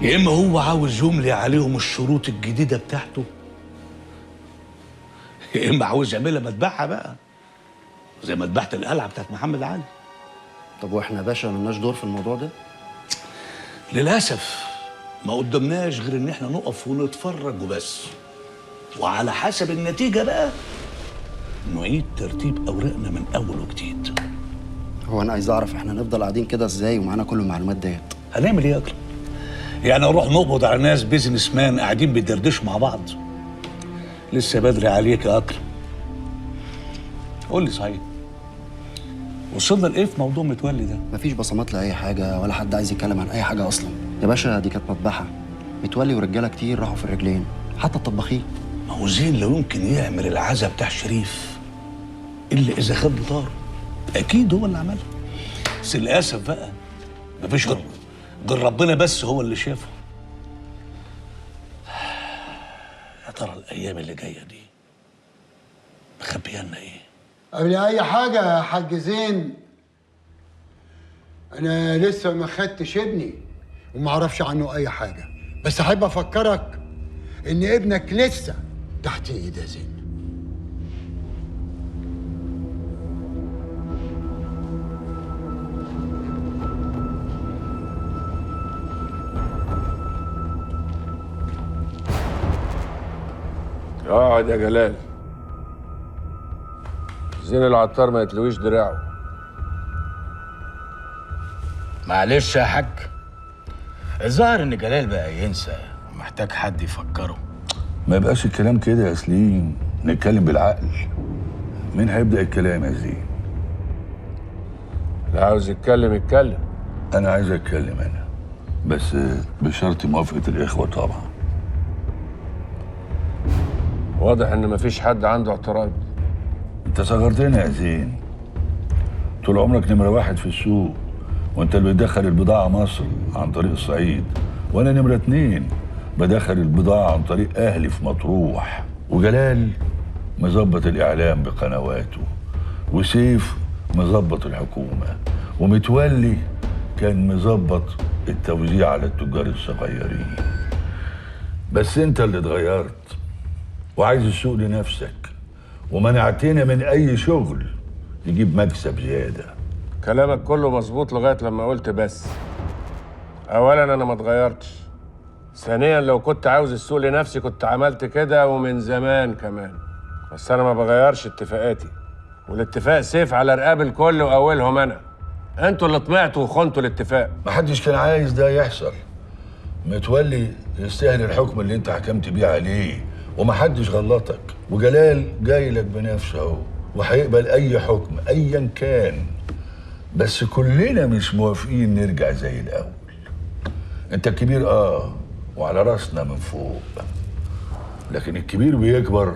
يا اما هو عاوز يملي عليهم الشروط الجديده بتاعته، يا اما عاوز يعملها مذبحه بقى زي مذبحه القلعه بتاعت محمد علي.
طب واحنا يا باشا ملناش دور في الموضوع ده؟
للاسف ما قدمناش غير ان احنا نقف ونتفرج وبس، وعلى حسب النتيجه بقى نعيد ترتيب اوراقنا من اول وجديد.
هو انا عايز اعرف احنا نفضل قاعدين كده ازاي ومعانا كل المعلومات ديت؟
هنعمل ايه يا اكرم؟ يعني نروح نقبض على ناس بيزنس مان قاعدين بيدردشوا مع بعض؟ لسه بدري عليك يا اكرم. قول لي صحيح، وصلنا لايه في موضوع متولي ده؟
مفيش بصمات لاي حاجه ولا حد عايز يتكلم عن اي حاجه اصلا يا باشا. دي كانت مذبحه، متولي ورجاله كتير راحوا في الرجلين، حتى الطباخين.
ما هو زين لو يمكن يعمل العزا بتاع شريف الا اذا خد بطاره، اكيد هو اللي عملها. بس للاسف بقى مفيش غير ربنا بس هو اللي شافه. يا ترى الايام اللي جايه دي مخبيه لنا ايه؟
قبل اي حاجه يا حاج زين، انا لسه ما خدتش ابني وما اعرفش عنه اي حاجه، بس احب افكرك ان ابنك لسه تحت ايد يا زين.
اقعد يا جلال. زين العطار ما يتلويش دراعه.
معلش يا حاج، الظاهر ان جلال بقى ينسى ومحتاج حد يفكره.
ما يبقاش الكلام كده يا سليم، نتكلم بالعقل. مين هيبدأ الكلام يا زين؟
اللي عاوز يتكلم يتكلم.
أنا عايز أتكلم أنا، بس بشرط موافقة الإخوة طبعا.
واضح إن مفيش حد عنده اعتراض.
أنت صغرتنا يا زين، طول عمرك نمرة واحد في السوق، وأنت اللي بتدخل البضاعة مصر عن طريق الصعيد، وأنا نمرة 2 بدخل البضاعة عن طريق أهلي في مطروح، وجلال مظبط الإعلام بقنواته، وسيف مظبط الحكومة، ومتولي كان مظبط التوزيع على التجار الصغيرين. بس أنت اللي اتغيرت وعايز السوق لنفسك، ومنعتنا من أي شغل يجيب مكسب زيادة.
كلامك كله مظبوط لغاية لما قلت بس. أولاً أنا ما اتغيرتش. ثانياً لو كنت عاوز السوق لنفسي كنت عملت كده ومن زمان كمان. بس أنا ما بغيرش اتفاقاتي، والاتفاق سيف على رقاب الكل وأولهم أنا. أنتوا اللي طمعتوا وخنتوا الاتفاق.
محدش كان عايز ده يحصل. متولي يستاهل الحكم اللي أنت حكمت بيه عليه، ومحدش غلطك، وجلال جاي لك بنفسه اهو، وهيقبل أي حكم أيا كان. بس كلنا مش موافقين نرجع زي الأول. أنت الكبير وعلى راسنا من فوق، لكن الكبير بيكبر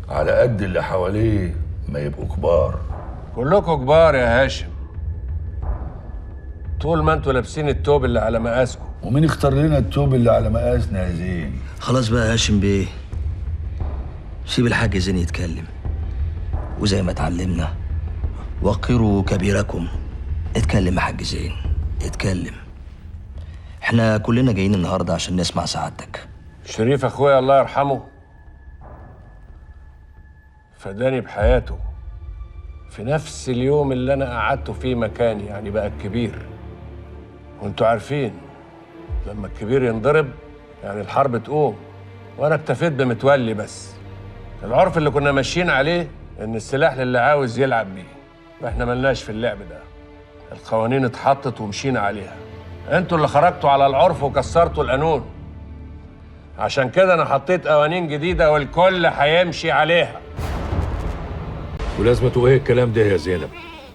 على قد اللي حواليه ما يبقوا كبار.
كلكم كبار يا هاشم، طول ما انتوا لابسين التوب اللي على مقاسكم.
ومين اختار لنا التوب اللي على مقاسنا يا زين؟
خلاص بقى يا هاشم بيه، سيب الحاج زين يتكلم، وزي ما اتعلمنا وقروا كبيركم. اتكلم يا حاج زين، اتكلم. احنا كلنا جايين النهارده عشان نسمع سعادتك.
شريف اخويا الله يرحمه فداني بحياته في نفس اليوم اللي انا قعدته فيه مكاني، يعني بقى الكبير. وانتوا عارفين لما الكبير ينضرب يعني الحرب تقوم، وانا اكتفيت بمتولي بس. العرف اللي كنا ماشيين عليه ان السلاح للي عاوز يلعب بيه، واحنا ملناش في اللعب ده. القوانين اتحطت ومشينا عليها، انتوا اللي خرجتوا على العرف وكسرتوا القانون. عشان كده انا حطيت قوانين جديده والكل هيمشي عليها.
ولازمته ايه الكلام ده يا زينب؟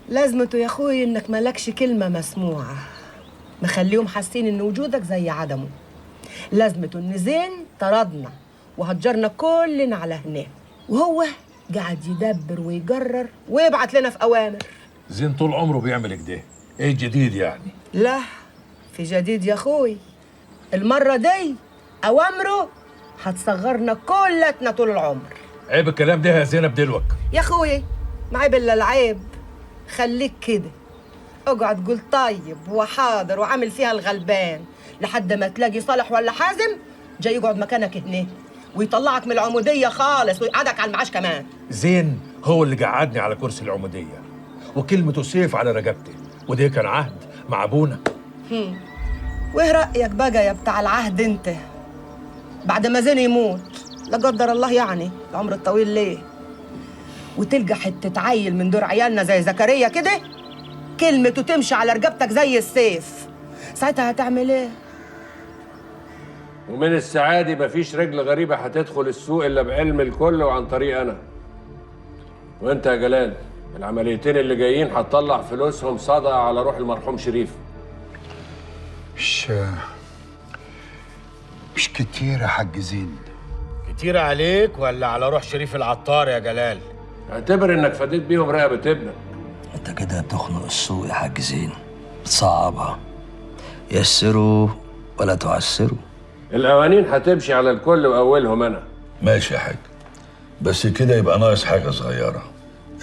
لازمته يا اخوي انك مالكش كلمه مسموعه، مخليهم حاسين ان وجودك زي عدمه. لازمته ان زين طردنا وهجرنا كلنا على هناه، وهو قاعد يدبر ويجرر ويبعت لنا في اوامر.
زين طول عمره بيعمل كده، ايه الجديد يعني؟
لا في جديد يا اخوي، المره دي اوامره هتصغرنا كلتنا طول العمر.
عيب الكلام ده يا زينب دلوك.
يا اخوي ما عيب الا العيب، خليك كده اقعد قول طيب وحاضر وعامل فيها الغلبان لحد ما تلاقي صالح ولا حازم جاي يقعد مكانك هنا ويطلعك من العموديه خالص ويقعدك على المعاش كمان.
زين هو اللي قعدني على كرسي العموديه، وكلمته سيف على رقبتي، وده كان عهد مع ابونا.
وايه رايك بقى يا بتاع العهد انت بعد ما زين يموت لا قدر الله، يعني العمر الطويل ليه، وتلقى حته عيل من دور عيالنا زي زكريا كده كلمته تمشي على رقبتك زي السيف، ساعتها هتعمل ايه؟
ومن الساعة دي مفيش رجل غريبة هتدخل السوق إلا بعلم الكل وعن طريق أنا. وانت يا جلال العمليتين اللي جايين هتطلع فلوسهم صدقه على روح المرحوم شريف.
مش كتير يا حاج زين.
كتير عليك ولا على روح شريف العطار يا جلال؟
اعتبر انك فديت بيهم رقبه ابنك.
انت كده بتخنق السوق يا حاج زين، بتصعبها. يسروا ولا تعسروا.
القوانين هتمشي على الكل واولهم انا.
ماشي يا حاج، بس كده يبقى ناقص حاجة صغيرة.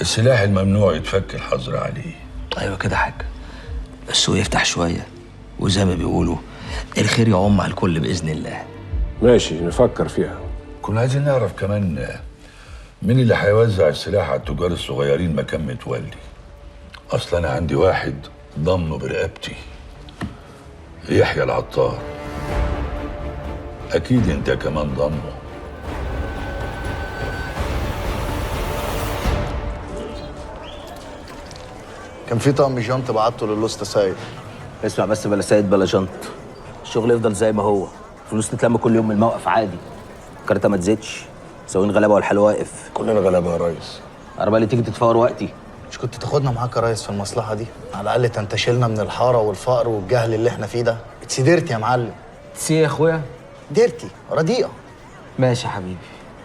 السلاح الممنوع يتفك الحظر عليه.
ايوه كده يا حاج، السوق يفتح شويه وزي ما بيقولوا الخير يعم على الكل باذن الله.
ماشي نفكر فيها.
كنا عايزين نعرف كمان مين اللي هيوزع السلاح على التجار الصغيرين مكان متولي. اصل انا عندي واحد ضمنه برقبتي، يحيى العطار. اكيد انت كمان ضمنه.
كان في طقم جنط بعته للوسطى سيد.
اسمع بس، بلا سيد بلا جنط، الشغل يفضل زي ما هو، فلوس تتلم كل يوم من الموقف عادي، الكارته ما تزيدش، سواقين غلابه والحال واقف.
كلنا غلابه يا ريس.
عربيه اللي تيجي تتفور وقتي.
مش كنت تاخدنا معاك يا ريس في المصلحه دي؟ على الاقل تنتشلنا من الحاره والفقر والجهل اللي احنا فيه ده. اتسدرتي يا معلم.
تسي يا اخويا؟
ديرتي رديئه.
ماشي يا حبيبي،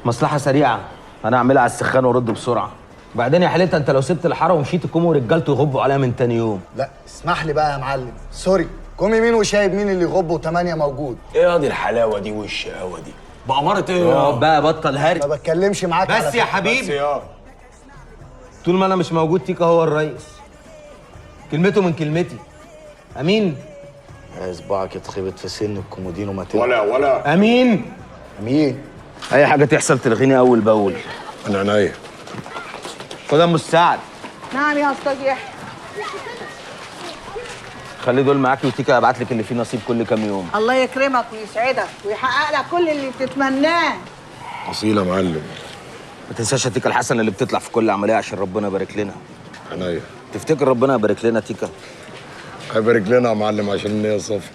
مصلحه سريعه، انا اعملها على السخان وارد بسرعه. وبعدين يا حليتها انت لو سبت الحاره ومشيت الكوم ورجالته يغبوا عليها من تاني يوم.
لا اسمح لي بقى يا معلم، سوري، كومي مين وشايب مين اللي يغبوا و8 موجود.
ايه ياض الحلاوه دي والشقاوه دي؟ بأمارة ايه؟
بقى بطل هري.
ما بتكلمش معاك
بس يا حبيبي، بس يا طول ما انا مش موجود تيكا هو الرئيس، كلمته من كلمتي. امين.
صباعك اتخبط في سن الكومودين وما
ولا
امين.
امين.
اي حاجه تحصل تلغيني اول باول.
انا عينيا.
خد ام السعد.
نعم يا استاذ يحيى.
خلي دول معاكي وتيكا ابعت لك اللي فيه نصيب كل كام يوم.
الله يكرمك ويسعدك ويحقق لك كل اللي بتتمناه.
اصيله يا معلم.
ما تنساش يا تيكا الحسنه اللي بتطلع في كل عمليه عشان ربنا يبارك لنا.
عينيا.
تفتكر ربنا يبارك لنا تيكا؟
هيبارك لنا يا معلم عشان النية صافية.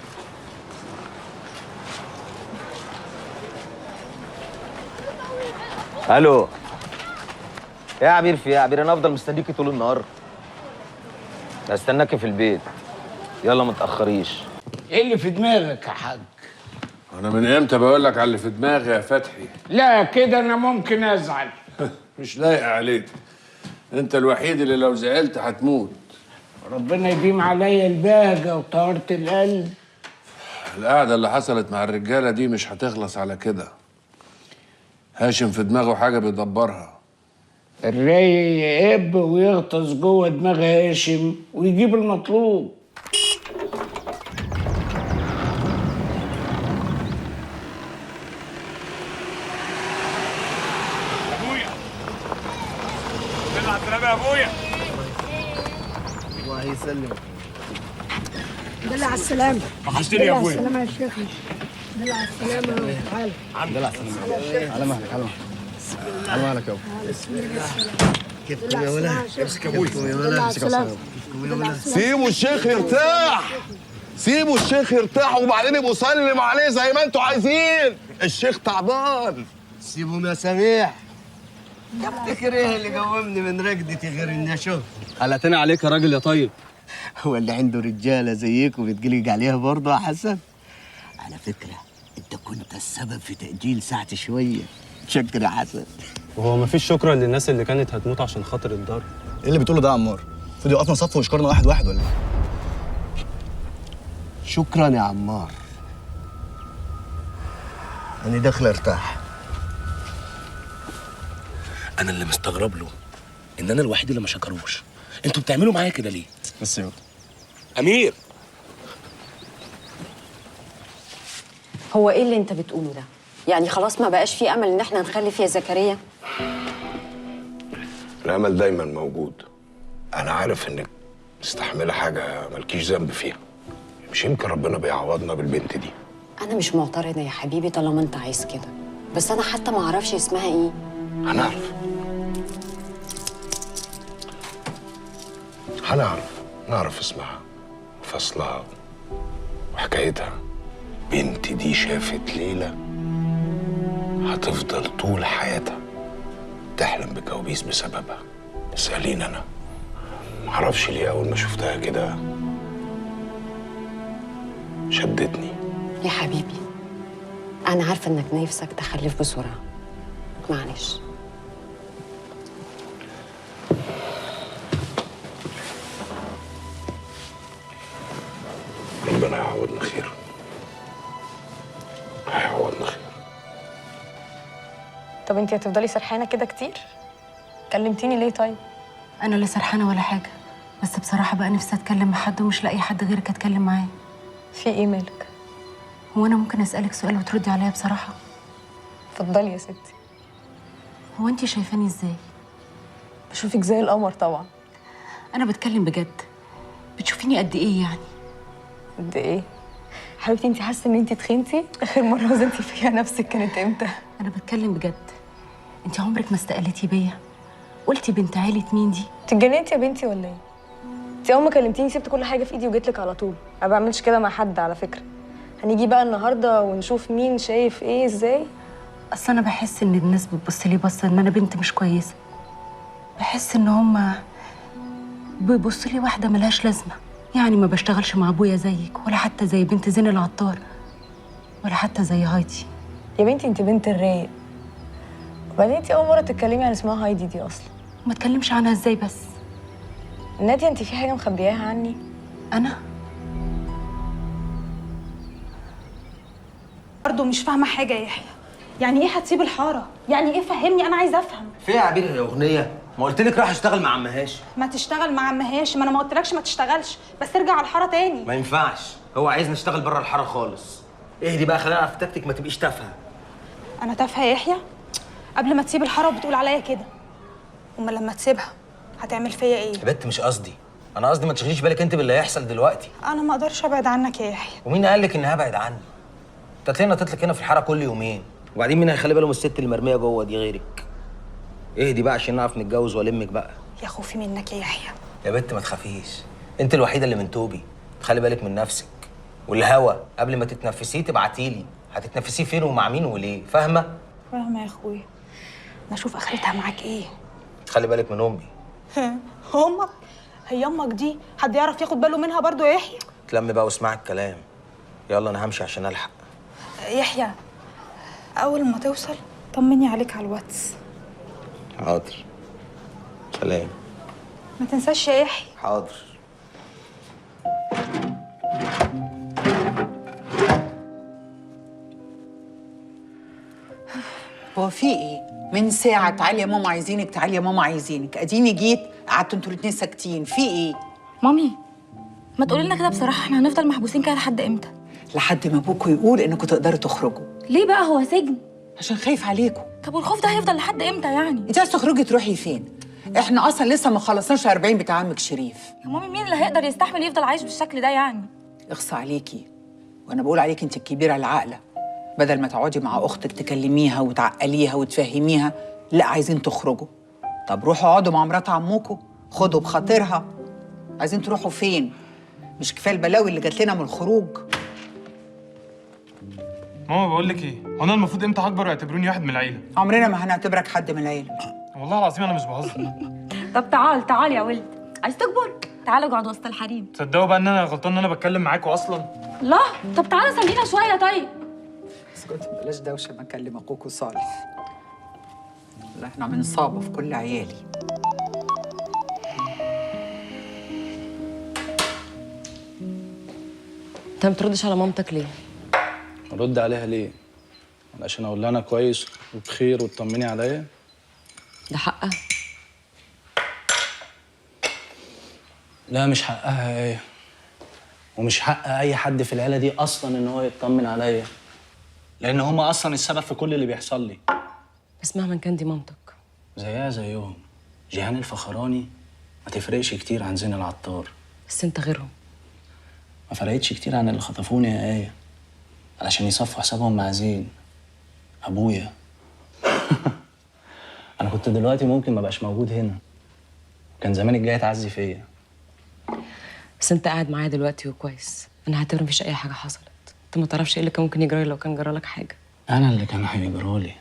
الو يا عبير، في ايه يا عبير؟ انا افضل مستنيكي طول النهار. هستناكي في البيت، يلا ما تاخريش.
ايه اللي في دماغك يا حاج؟
انا من امتى بقول لك على اللي في دماغي يا فتحي؟
لا كده انا ممكن ازعل.
مش لايق عليك، انت الوحيد اللي لو زعلت هتموت.
ربنا يديم عليا البهجه وطهاره القلب.
القعده اللي حصلت مع الرجاله دي مش هتخلص على كده. هاشم في دماغه حاجه بيدبرها.
الراي يقب ويغطس جوه دماغ هاشم ويجيب المطلوب.
ابويا طلع السلامه يا ابويا.
الله يسلمك.
دل على السلامه.
وحشتني يا ابويا.
السلامه يا شيخ. دل على السلامه. تعالى.
الحمد لله على السلامه. على مهلك على مهلك. على مهلك يا ابو. كيفكم يا ولد؟
امسك يا ابويا.
امسك يا ولد.
سيبوا الشيخ يرتاح، سيبوا الشيخ يرتاح وبعدين يبقوا سلم عليه زي ما انتوا عايزين. الشيخ تعبان.
سيبهم يا سميح. افتكر ايه اللي قومني من رقدتي غير اني اشوف.
قلقتني عليك يا راجل يا طيب.
هو اللي عنده رجاله زيك وبتقلق عليها برضه يا حسن؟ على فكره انت كنت السبب في تاجيل ساعتي شويه. شكر يا حسن.
وهو مفيش شكرا للناس اللي كانت هتموت عشان خاطر الدار.
ايه اللي بتقوله ده يا عمار؟ المفروض يوقفنا صف ويشكرنا واحد واحد ولا ايه؟ شكرا يا عمار. أنا داخل ارتاح.
انا اللي مستغرب له ان انا الوحيد اللي ما شكروش. انتوا بتعملوا معايا كده ليه؟
بس يا
امير،
هو ايه اللي انت بتقوله ده؟ يعني خلاص ما بقاش في امل ان احنا نخلف يا زكريا؟
الامل دايما موجود. انا عارف انك مستحمله حاجه مالكيش ذنب فيها، مش يمكن ربنا بيعوضنا بالبنت دي.
انا مش معترضه يا حبيبي طالما انت عايز كده، بس انا حتى ما اعرفش اسمها ايه.
نعرف اسمها وفصلها وحكايتها. بنتي دي شافت ليلة هتفضل طول حياتها تحلم بكوابيس بسببها. اسأليني أنا. معرفش ليه أول ما شفتها كده شدتني.
يا حبيبي انا عارفه انك نفسك تخلف بسرعه، معلش.
ربنا يعوضنا خير. هيعوضنا خير.
طب انتي هتفضلي سرحانه كده كتير؟ كلمتيني ليه طيب؟
انا لا سرحانه ولا حاجه، بس بصراحه بقى نفسي اتكلم مع حد ومش لاقي حد غيرك اتكلم معاه.
في ايه مالك؟
هو انا ممكن اسالك سؤال وتردي عليا بصراحه؟
اتفضلي يا ستي.
هو انتي شايفاني ازاي؟
بشوفك زي القمر طبعا.
انا بتكلم بجد. بتشوفيني قد ايه يعني؟
قد ايه؟ حبيبتي انتي حاسه ان انتي تخنتي؟ اخر مره وزنتي فيها نفسك كانت امتى؟
انا بتكلم بجد. انتي عمرك ما استقلتي بيا؟ قلتي بنت عيلة مين دي؟
اتجننتي يا بنتي ولا ايه؟ انتي اول ما كلمتيني سبت كل حاجه في ايدي وجيت لك على طول. ما بعملش كده مع حد على فكره. هنيجي بقى النهارده ونشوف مين شايف ايه ازاي.
اصل انا بحس ان الناس بتبص لي بصه ان انا بنت مش كويسه. بحس ان هما بيبصوا لي واحده ملهاش لازمه، يعني ما بشتغلش مع ابويا زيك ولا حتى زي بنت زين العطار ولا حتى زي هايدي.
يا بنتي انت بنت الرايق. وبعدين انت اول مره تتكلمي عن اسمها هايدي دي اصلا.
ما اتكلمش عنها ازاي بس؟
ناديه انت في حاجه مخبياها عني؟
انا
برضه مش فاهمه حاجه يا يحيى. يعني ايه هتسيب الحاره؟ يعني ايه فهمني، انا عايزه افهم.
في يا عبير الاغنيه؟ ما قلت لك راح اشتغل مع عم هاشم.
ما تشتغل مع عم هاشم، ما انا ما قلتلكش ما تشتغلش، بس ارجع على الحاره تاني.
ما ينفعش، هو عايز نشتغل بره الحاره خالص. اهدي بقى، خلينا في تكتك، ما تبقيش تافهه.
انا تافهه يا يحيى؟ قبل ما تسيب الحاره وبتقول عليا كده، امال لما تسيبها هتعمل فيا ايه؟
يا بنت مش قصدي، انا قصدي ما تشغليش بالك انت باللي هيحصل دلوقتي.
انا ما اقدرش ابعد عنك يا يحيى.
ومين قال لك اني هبعد عني؟ انت هتلاقيني نطيت هنا في الحاره كل يومين، وبعدين مين هيخلي باله من الست اللي مرميه جوه دي غيرك؟ اهدي بقى عشان نعرف نتجوز والمك بقى.
يا خوفي منك يا يحيى.
يا بنت ما تخافيش، انت الوحيده اللي من توبي، تخلي بالك من نفسك. والهوا قبل ما تتنفسيه تبعتيلي، هتتنفسيه فين ومع مين وليه، فاهمه؟
فاهمه يا اخويا. انا اشوف اخرتها معاك ايه.
خلي بالك من امي.
امك؟ هي امك دي حد يعرف ياخد باله منها برضو يا يحيى؟
تلم بقى واسمعي الكلام. يلا انا همشي عشان الحق.
يحيى اول ما توصل طمني عليك على الواتس.
حاضر. سلام.
ما تنساش يا يحيى.
حاضر.
هو في ايه؟ من ساعة تعالي يا ماما عايزينك، تعالي يا ماما عايزينك، اديني جيت قعدتوا انتوا الاتنين ساكتين، في ايه؟
مامي ما تقولي لنا كده بصراحه، احنا هنفضل محبوسين كده لحد امتى؟
لحد ما ابوكوا يقول انكم تقدروا تخرجوا.
ليه بقى، هو سجن؟
عشان خايف عليكم.
طب والخوف ده هيفضل لحد امتى يعني؟
انت عايز تخرجي تروحي فين؟ احنا اصلا لسه ما خلصناش 40 بتاع عمك شريف.
يا مامي مين اللي هيقدر يستحمل يفضل عايش بالشكل ده يعني؟
اخصى عليكي، وانا بقول عليكي انت الكبيره العاقله، بدل ما تقعدي مع اختك تكلميها وتعقليها وتفهميها، لا عايزين تخرجوا. طب روحوا اقعدوا مع مرات عمكم، خدوا بخاطرها. عايزين تروحوا فين؟ مش كفايه البلاوي اللي جات لنا من الخروج؟
ماما بقول لك ايه، هو انا المفروض امتى هكبر ويعتبروني واحد من العيله؟
عمرنا ما هنعتبرك حد من العيله.
والله العظيم انا مش بهزر.
طب تعال يا ولد، عايز تكبر؟ تعال اقعد وسط الحريم.
تصدقوا بقى ان انا غلطان ان انا بتكلم معاكوا اصلا؟
لا طب تعالى سلينا شويه طيب.
اسكتي بلاش دوشه، ما اكلم اخوكوا صالح. لا احنا بنصابه في كل عيالي.
انت ما بتردش على مامتك ليه؟
ارد عليها ليه؟ علشان اقول لها انا كويس وبخير وتطمني عليا؟
ده حقها.
لا مش حقها ايه، ومش حق اي حد في العيله دي اصلا ان هو يطمن عليا، لان هما اصلا السبب في كل اللي بيحصل لي.
بس مهما كان دي مامتك.
زيها زيهم. جيهان الفخراني ما تفرقش كتير عن زين العطار.
بس انت غيرهم.
ما فرقتش كتير عن اللي خطفوني يا ايه، علشان يصفوا حسابهم مع زين ابويا. انا كنت دلوقتي ممكن ما بقاش موجود هنا، كان زمانك جاي تعزي فيا.
بس انت قاعد معايا دلوقتي وكويس، انا هعتبر مفيش اي حاجه حصلت. انت ما تعرفش ايه اللي كان ممكن يجرالي لو كان جرالك حاجه.
انا اللي كان هيجرالي.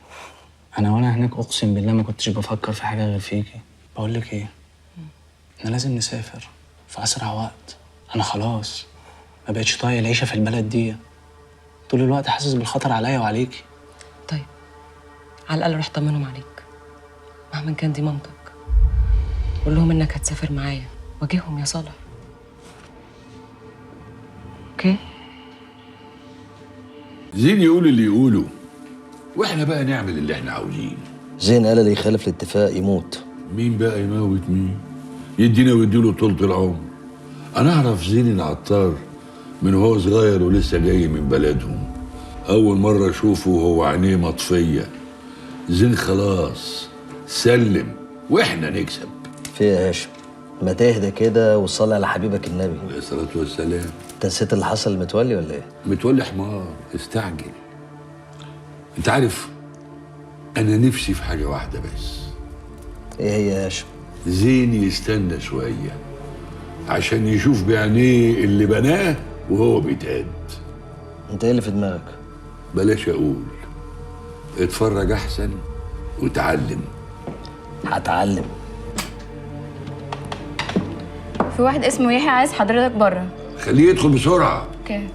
انا وانا هناك اقسم بالله ما كنتش بفكر في حاجه غير فيكي. بقول لك ايه، احنا لازم نسافر في اسرع وقت. انا خلاص ما بقتش طايق العيشه في البلد دي، طول الوقت حاسس بالخطر عليا وعليكي.
طيب على الاقل روح طمنهم عليك، مهما كان دي مامتك. قول لهم انك هتسافر معايا، واجههم يا صالح. اوكي؟
زين يقول اللي يقوله واحنا بقى نعمل اللي احنا عاوزينه.
زين قال اللي يخالف الاتفاق يموت.
مين بقى يموت مين؟ يدينا ويديله طولة العمر. انا اعرف زين العطار من وهو صغير ولسه جاي من بلدهم. اول مرة اشوفه وهو عينيه مطفية. زين خلاص سلم واحنا نكسب.
في يا هاشم، ما تهدى كده وصلي على حبيبك النبي
عليه الصلاة والسلام.
انت نسيت اللي حصل لمتولي ولا ايه؟
متولي حمار استعجل. انت عارف انا نفسي في حاجة واحدة بس.
ايه هي يا هاشم؟
زين يستنى شوية عشان يشوف بعينيه اللي بناه وهو بيتقاد.
انت ايه اللي في دماغك؟
بلاش اقول، اتفرج احسن وتعلم.
هتعلم.
في واحد اسمه يحيى عايز حضرتك بره.
خليه يدخل بسرعة.
اوكي.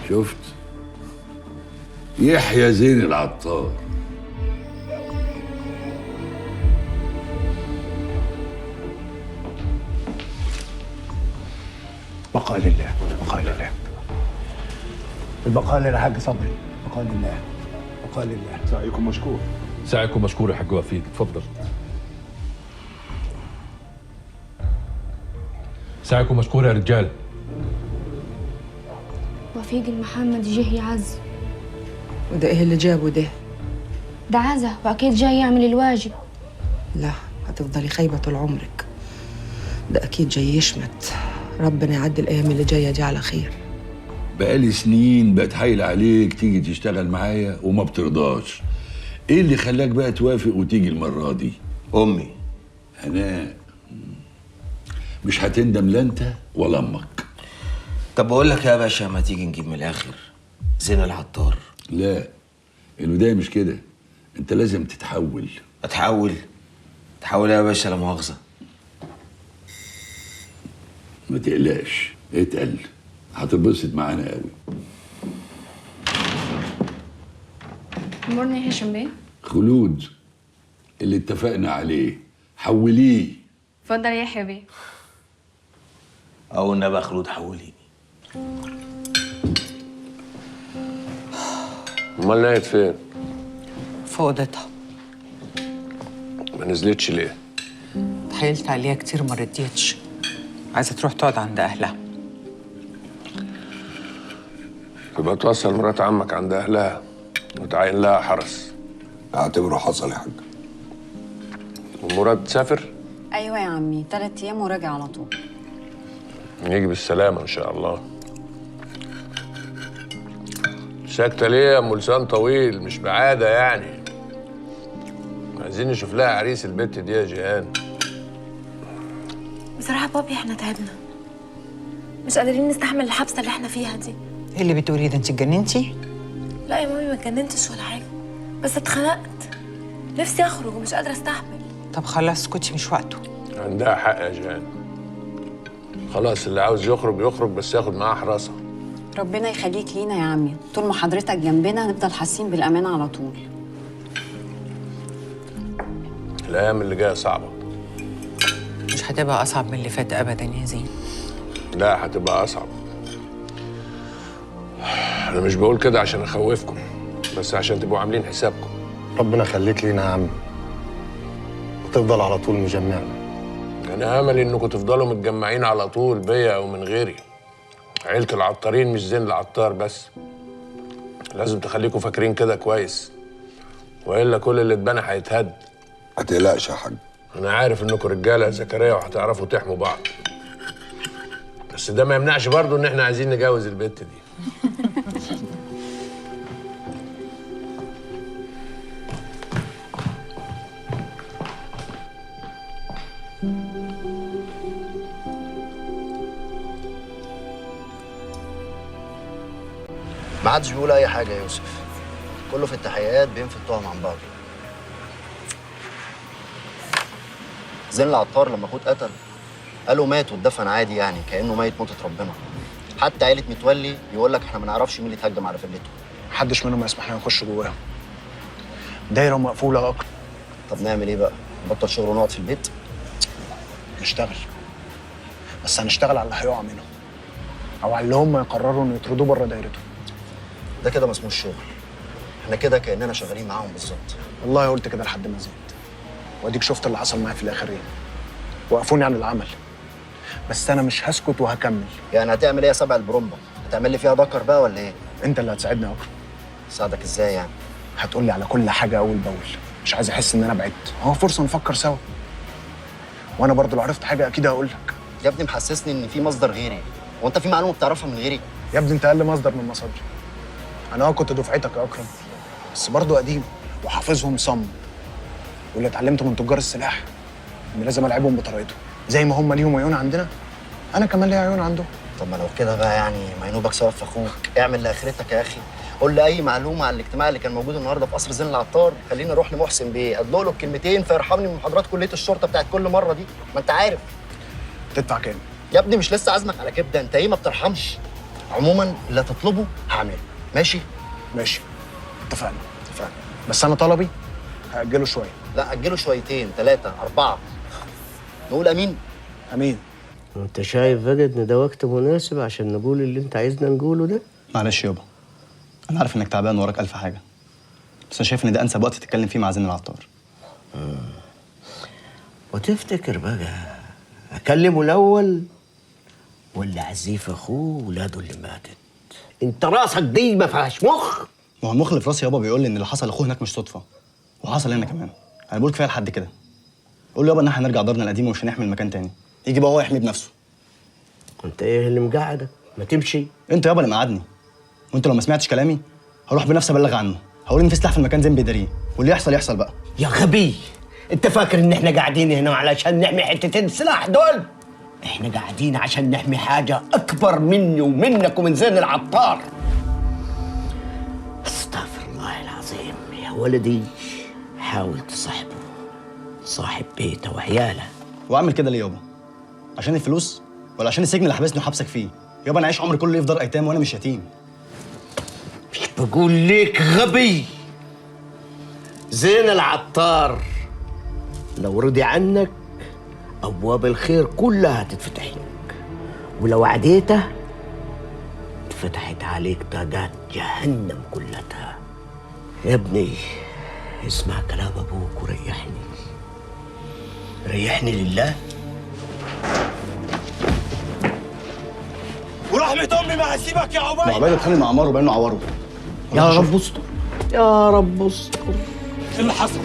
شفت؟ يحيى زين العطار.
بقاء لله، بقاء لله. البقاء للحاج صبري، بقاء لله، بقاء لله.
سعيكم مشكور.
سعيكم مشكور يا حاج وفيق، اتفضل. سعيكم مشكور يا رجال.
وفيق المحمد جه يعز.
وده ايه اللي جابه ده؟
ده عزة واكيد جاي يعمل الواجب.
لا، هتفضلي خايبة طول عمرك. ده اكيد جاي يشمت. ربنا يعدي الايام اللي جايه دي على خير.
بقالي سنين بتحايل عليك تيجي تشتغل معايا وما بترضاش. ايه اللي خلاك بقى توافق وتيجي المرة دي؟
امي
هناء مش هتندم لا انت ولا امك.
طب بقول لك يا باشا، ما تيجي نجيب من الاخر زين العطار.
لا، البداية مش كده، انت لازم تتحول.
اتحول يا باشا، لا مؤاخذة.
ما تقلقش، اتقل، هتتبسط معانا قوي.
امرني يا هشام بيه.
خلود اللي اتفقنا عليه حوليه.
اتفضل يا يحيى بيه.
او النبي خلود حوليني.
امال نايت فين؟
في اوضتها.
ما نزلتش ليه؟
اتحايلت عليها كتير ما رضيتش. عايزه تروح تقعد عند اهلها.
تبقى توصل مرات عمك عند اهلها وتعين لها حرس.
اعتبره حصل يا حاج.
ومراد تسافر؟
ايوه يا عمي، 3 ايام وراجع على طول.
نيجي بالسلامة ان شاء الله. ساكتة ليه يا ام لسان طويل؟ مش بعادة يعني. عايزين نشوف لها عريس البت دي يا جيهان.
بصراحة بابي احنا تعبنا، مش قادرين نستحمل الحبسة اللي احنا فيها دي.
ايه اللي بتقوليه ده؟ انت اتجننتي؟
لا يا مامي، ما اتجننتش ولا حاجة، بس اتخنقت. نفسي اخرج ومش قادرة استحمل.
طب خلاص اسكتي، مش وقته.
عندها حق يا جيهان. خلاص اللي عاوز يخرج يخرج، بس ياخد معاه حراسة.
ربنا يخليك لينا يا عمي، طول ما حضرتك جنبنا هنفضل حاسين بالامان على طول.
الايام اللي جايه صعبه.
مش هتبقى اصعب من اللي فات ابدا يا زين.
لا، هتبقى اصعب. انا مش بقول كده عشان اخوفكم، بس عشان تبقوا عاملين حسابكم.
ربنا يخليك لينا يا عم، وتفضل على طول مجمعنا.
انا املي انكم تفضلوا متجمعين على طول بيا او من غيري. عيله العطارين مش زين العطار بس. لازم تخليكم فاكرين كده كويس، والا كل اللي اتبنى هيتهد.
ما تقلقش يا حاج.
انا عارف انكم رجاله يا زكريا وهتعرفوا تحموا بعض، بس ده ما يمنعش برضه ان احنا عايزين نجوز البت دي.
ما حدش بيقول اي حاجه يا يوسف، كله في التحيات بينفي التهم عن بعض. زين العطار لما اخوه اتقتل قالوا مات واتدفن عادي، يعني كانه ميت موتة ربنا. حتى عيله متولي بيقول لك احنا ما نعرفش مين اللي اتهجم على فيلته.
محدش منهم يسمح لنا نخش جواهم. دايره مقفوله اكتر.
طب نعمل ايه بقى؟ نبطل شغل ونقعد في البيت؟
نشتغل، بس هنشتغل على اللي هيقع منهم او على اللي هم يقرروا انه يطردوه بره دايرتهم.
ده كده ما اسموش شغل، احنا كده كاننا شغالين معاهم بالظبط.
والله قلت كده لحد ما زهقت، واديك شفت اللي حصل معايا في الاخر ايه. وقفوني عن العمل، بس انا مش هسكت وهكمل.
يعني هتعمل ايه يا سبع البرومبا؟ هتعمل لي فيها دكر بقى ولا ايه؟
انت اللي هتساعدني يا اكرم.
اساعدك ازاي يعني؟
هتقول لي على كل حاجه اول باول، مش عايز احس ان انا بعدت. هو فرصه نفكر سوا، وانا برضو لو عرفت حاجه اكيد هقول لك.
يا ابني محسسني ان في مصدر غيري، هو انت في معلومه بتعرفها من غيري؟
يا ابني انت اقل مصدر من مصادري. انا كنت دفعتك يا اكرم، بس برضو قديم وحافظهم صم. واللي اتعلمته من تجار السلاح ان لازم العبهم بطريقتهم، زي ما هم ليهم عيون عندنا انا كمان ليا عيون عندهم.
طب ما لو كده بقى يعني ما ينوبك سوا في اخوك، اعمل لاخرتك يا اخي. قول لي اي معلومه عن الاجتماع اللي كان موجود النهارده في قصر زين العطار، خليني اروح لمحسن بيه ادلق له الكلمتين فيرحمني من محاضرات كليه الشرطه بتاعت كل مره دي، ما انت عارف.
تدفع كام؟
يا ابني مش لسه عازمك على كبده، انت ايه ما بترحمش. عموما اللي هتطلبه هعمله، ماشي؟
ماشي، اتفقنا. بس انا طلبي هاجله شويه.
لا اجله شويتين 3 4. نقول امين؟
امين.
انت شايف بقى ان ده وقت مناسب عشان نقول اللي انت عايزنا نقوله ده؟
معلش يابا، انا عارف انك تعبان وراك الف حاجه، بس انا شايف ان ده انسب وقت تتكلم فيه مع زين العطار.
وتفتكر بقى اكلمه الاول ولا عزيف اخوه ولاده اللي ماتت؟ انت راسك دي ما فيهاش مخ.
ما هو المخ اللي في راسي يابا بيقول لي ان اللي حصل لاخوه هناك مش صدفه، وحصل هنا كمان. انا بقول كفايه لحد كده. قول له يابا ان احنا هنرجع دارنا القديمه ومش هنحمي المكان تاني، يجي بقى هو يحميه بنفسه.
انت ايه اللي مقعدك؟ ما تمشي.
انت يابا اللي مقعدني، وانت لو ما سمعتش كلامي هروح بنفسي ابلغ عنه، هقول ان في سلاح في المكان زين بيداريه، واللي يحصل يحصل بقى.
يا غبي، انت فاكر ان احنا قاعدين هنا علشان نحمي حتتين سلاح دول؟ احنا قاعدين عشان نحمي حاجه اكبر مني ومنك ومن زين العطار. استغفر الله العظيم. يا ولدي حاول تصاحبه، صاحب بيته وعياله.
واعمل كده ليه يابا؟ عشان الفلوس ولا عشان السجن اللي حبسني وحبسك فيه؟ يابا انا عايش عمري كله في دار ايتام وانا مش يتيم.
مش بقول ليك غبي؟ زين العطار لو رضي عنك ابواب الخير كلها تتفتح لك، ولو عديته اتفتحت عليك طاقات جهنم كلها. يا ابني اسمع كلام ابوك وريحني، ريحني لله.
ورحمة أمي ما هسيبك يا عبيد.
عبيد اتخانق مع عمار وبانه عوره.
يا رب استر، يا رب استر.
ايه اللي حصل؟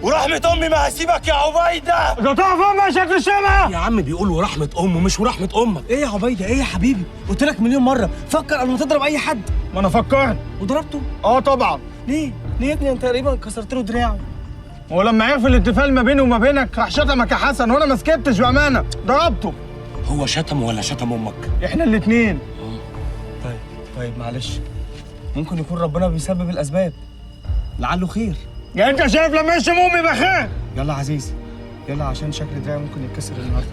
ورحمة أمي ما هسيبك يا عبيدة.
ده تعرف أمي شكل الشمعة.
يا عم بيقول ورحمة أمه مش ورحمة أمك.
إيه يا عبيدة؟ إيه يا حبيبي؟ قلت لك مليون مرة فكر قبل ما تضرب أي حد. ما أنا فكرت. وضربته؟ طبعا. ليه؟ ليه يا ابني؟ أنت تقريبا كسرت له دراعه. هو لما عرف الاتفاق ما بيني وما بينك راح شتمك يا حسن، وأنا ما سكتش بأمانة، ضربته.
هو شتم ولا شتم أمك؟
إحنا الاتنين. طيب معلش، ممكن يكون ربنا بيسبب الأسباب، لعله خير. يعني أنت شايف لما يشتم أمي يبقى خير؟ يلا عزيزي، يلا عشان شكل دراعي ممكن يتكسر النهارده.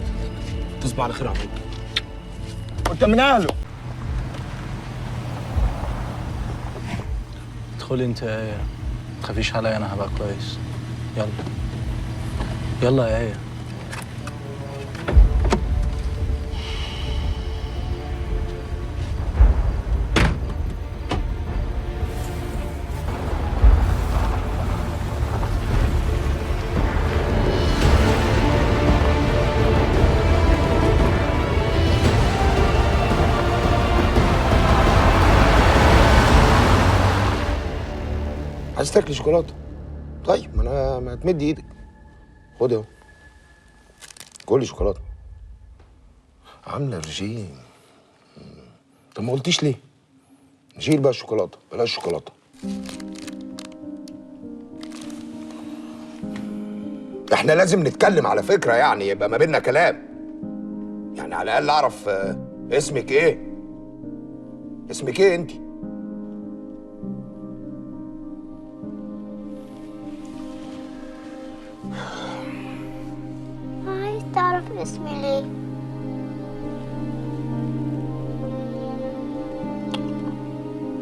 تصبح على خير يا عبيد.
وأنت من أهله.
ادخلي انت يا ايه، ما تخافيش عليا، انا هبقى كويس. يلا يلا يا ايه.
عايز تاكلي شوكولاته؟ طيب ما تمدي ايدك. خدي اهو، كلي شوكولاته. عامله رجيم. طب ما قلتيش ليه؟ نشيل بقى الشوكولاته، بلاش شوكولاته. احنا لازم نتكلم على فكره، يعني يبقى ما بيننا كلام. يعني على الاقل اعرف اسمك ايه؟ اسمك ايه انت؟
اسمي ليه؟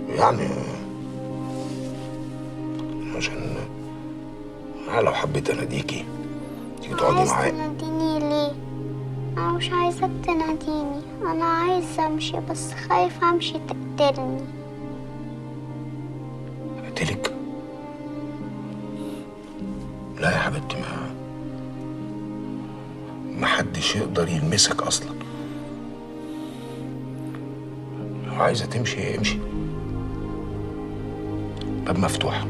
يعني عشان انا لو حبيت اناديكي تيجي تقعدي
عايز
معايا.
تناديني ليه؟ انا مش عايزك تناديني، انا عايز امشي بس خايف امشي تقتلني.
اقتلك؟ لا يا حبيبتي، ما حدش يقدر يلمسك اصلا. لو عايزه تمشي امشي، باب مفتوح،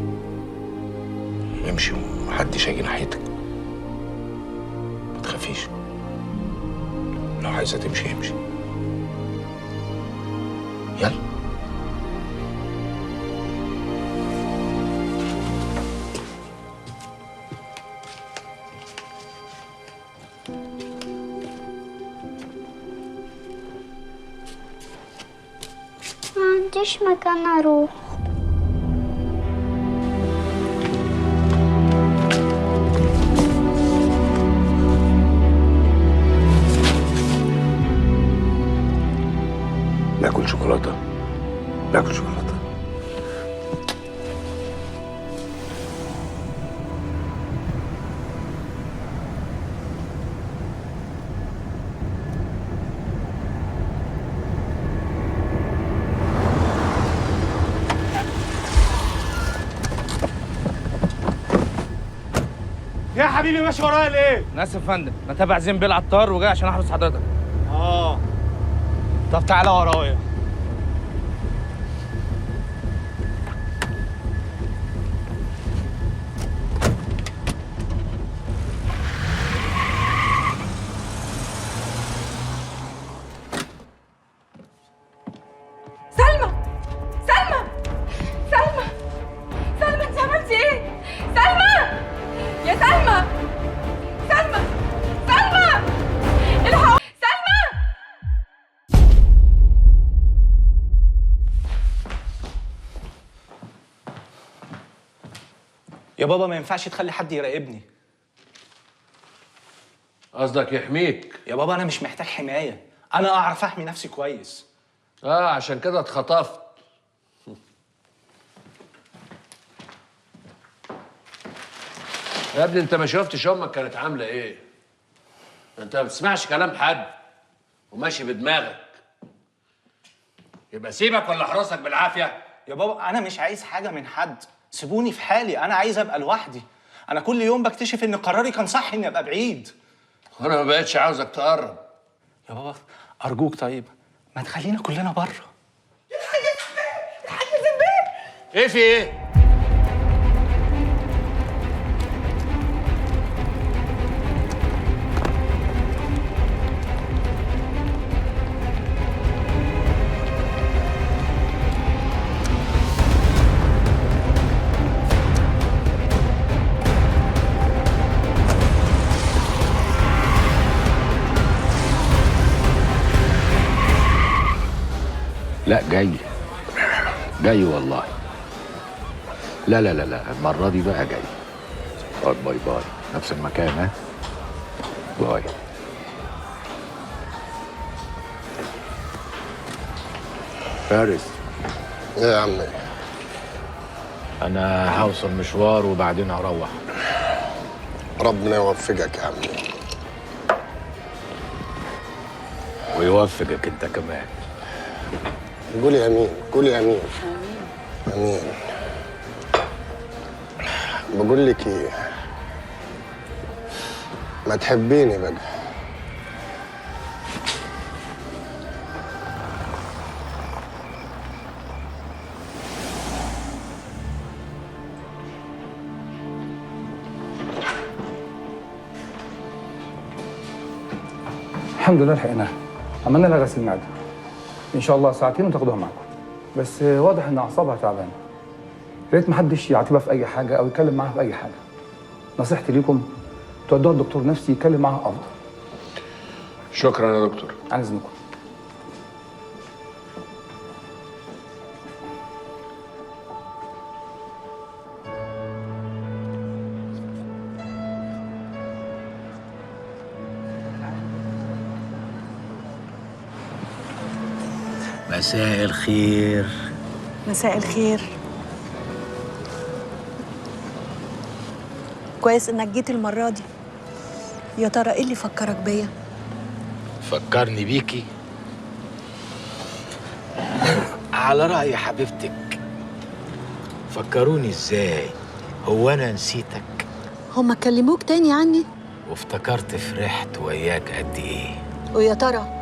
امشي ومحدش هيجي ناحيتك. ما تخافيش، لو عايزه تمشي امشي. يلا.
ما عنديش مكان اروح.
ناكل شوكولاته، ناكل شوكولاته.
يا حبيبي ماشي ورايا ليه؟ انا اسف يا فندم، انا تابع زين بيه العطار وجاي عشان احرس حضرتك. طب تعالى ورايا.
سلمى سلمى سلمى سلمى انت عملتي ايه؟ سلمى يا سلمى سلمى سلمى الحق سلمى.
يا بابا ما ينفعش تخلي حد يراقبني.
قصدك يحميك؟
يا بابا انا مش محتاج حمايه، انا اعرف احمي نفسي كويس.
عشان كده اتخطفت. يا ابني انت ما شفتش امك كانت عامله ايه؟ انت ما بتسمعش كلام حد وماشي بدماغك. يبقى سيبك ولا احرسك بالعافيه؟
يا بابا انا مش عايز حاجه من حد، سيبوني في حالي، انا عايز ابقى لوحدي. انا كل يوم بكتشف ان قراري كان صح اني ابقى بعيد.
وانا ما بقتش عاوزك تقرب.
يا بابا ارجوك طيب ما تخلينا كلنا بره.
ايه في ايه؟
لا جاي والله. لا لا لا لا، المرة دي بقى جاي. طيب باي باي، نفس المكان ها؟ باي. فارس.
ايه يا عمي؟
أنا هوصل مشوار وبعدين هروح.
ربنا يوفقك يا عمي.
ويوفقك أنت كمان.
قولي امين، قولي امين. امين. بقول لك ايه، ما تحبيني بقى.
الحمد لله لحقناها، عملنا لها غسيل معده ان شاء الله ساعتين وتاخدوها معاكم. بس واضح ان اعصابها تعبانه، يا ريت محدش يعاتبها في اي حاجه او يتكلم معاها في اي حاجه. نصيحتي ليكم تودوها لدكتور نفسي يتكلم معاها افضل.
شكرا يا دكتور.
عن اذنكم.
مساء الخير.
مساء الخير. كويس انك جيت المرة دي. يا ترى ايه اللي فكرك بيا؟
فكرني بيكي؟ على رأي حبيبتك، فكروني ازاي؟ هو انا نسيتك؟
هما كلموك تاني عني؟
وافتكرت فرحت وياك قد ايه؟
ويا ترى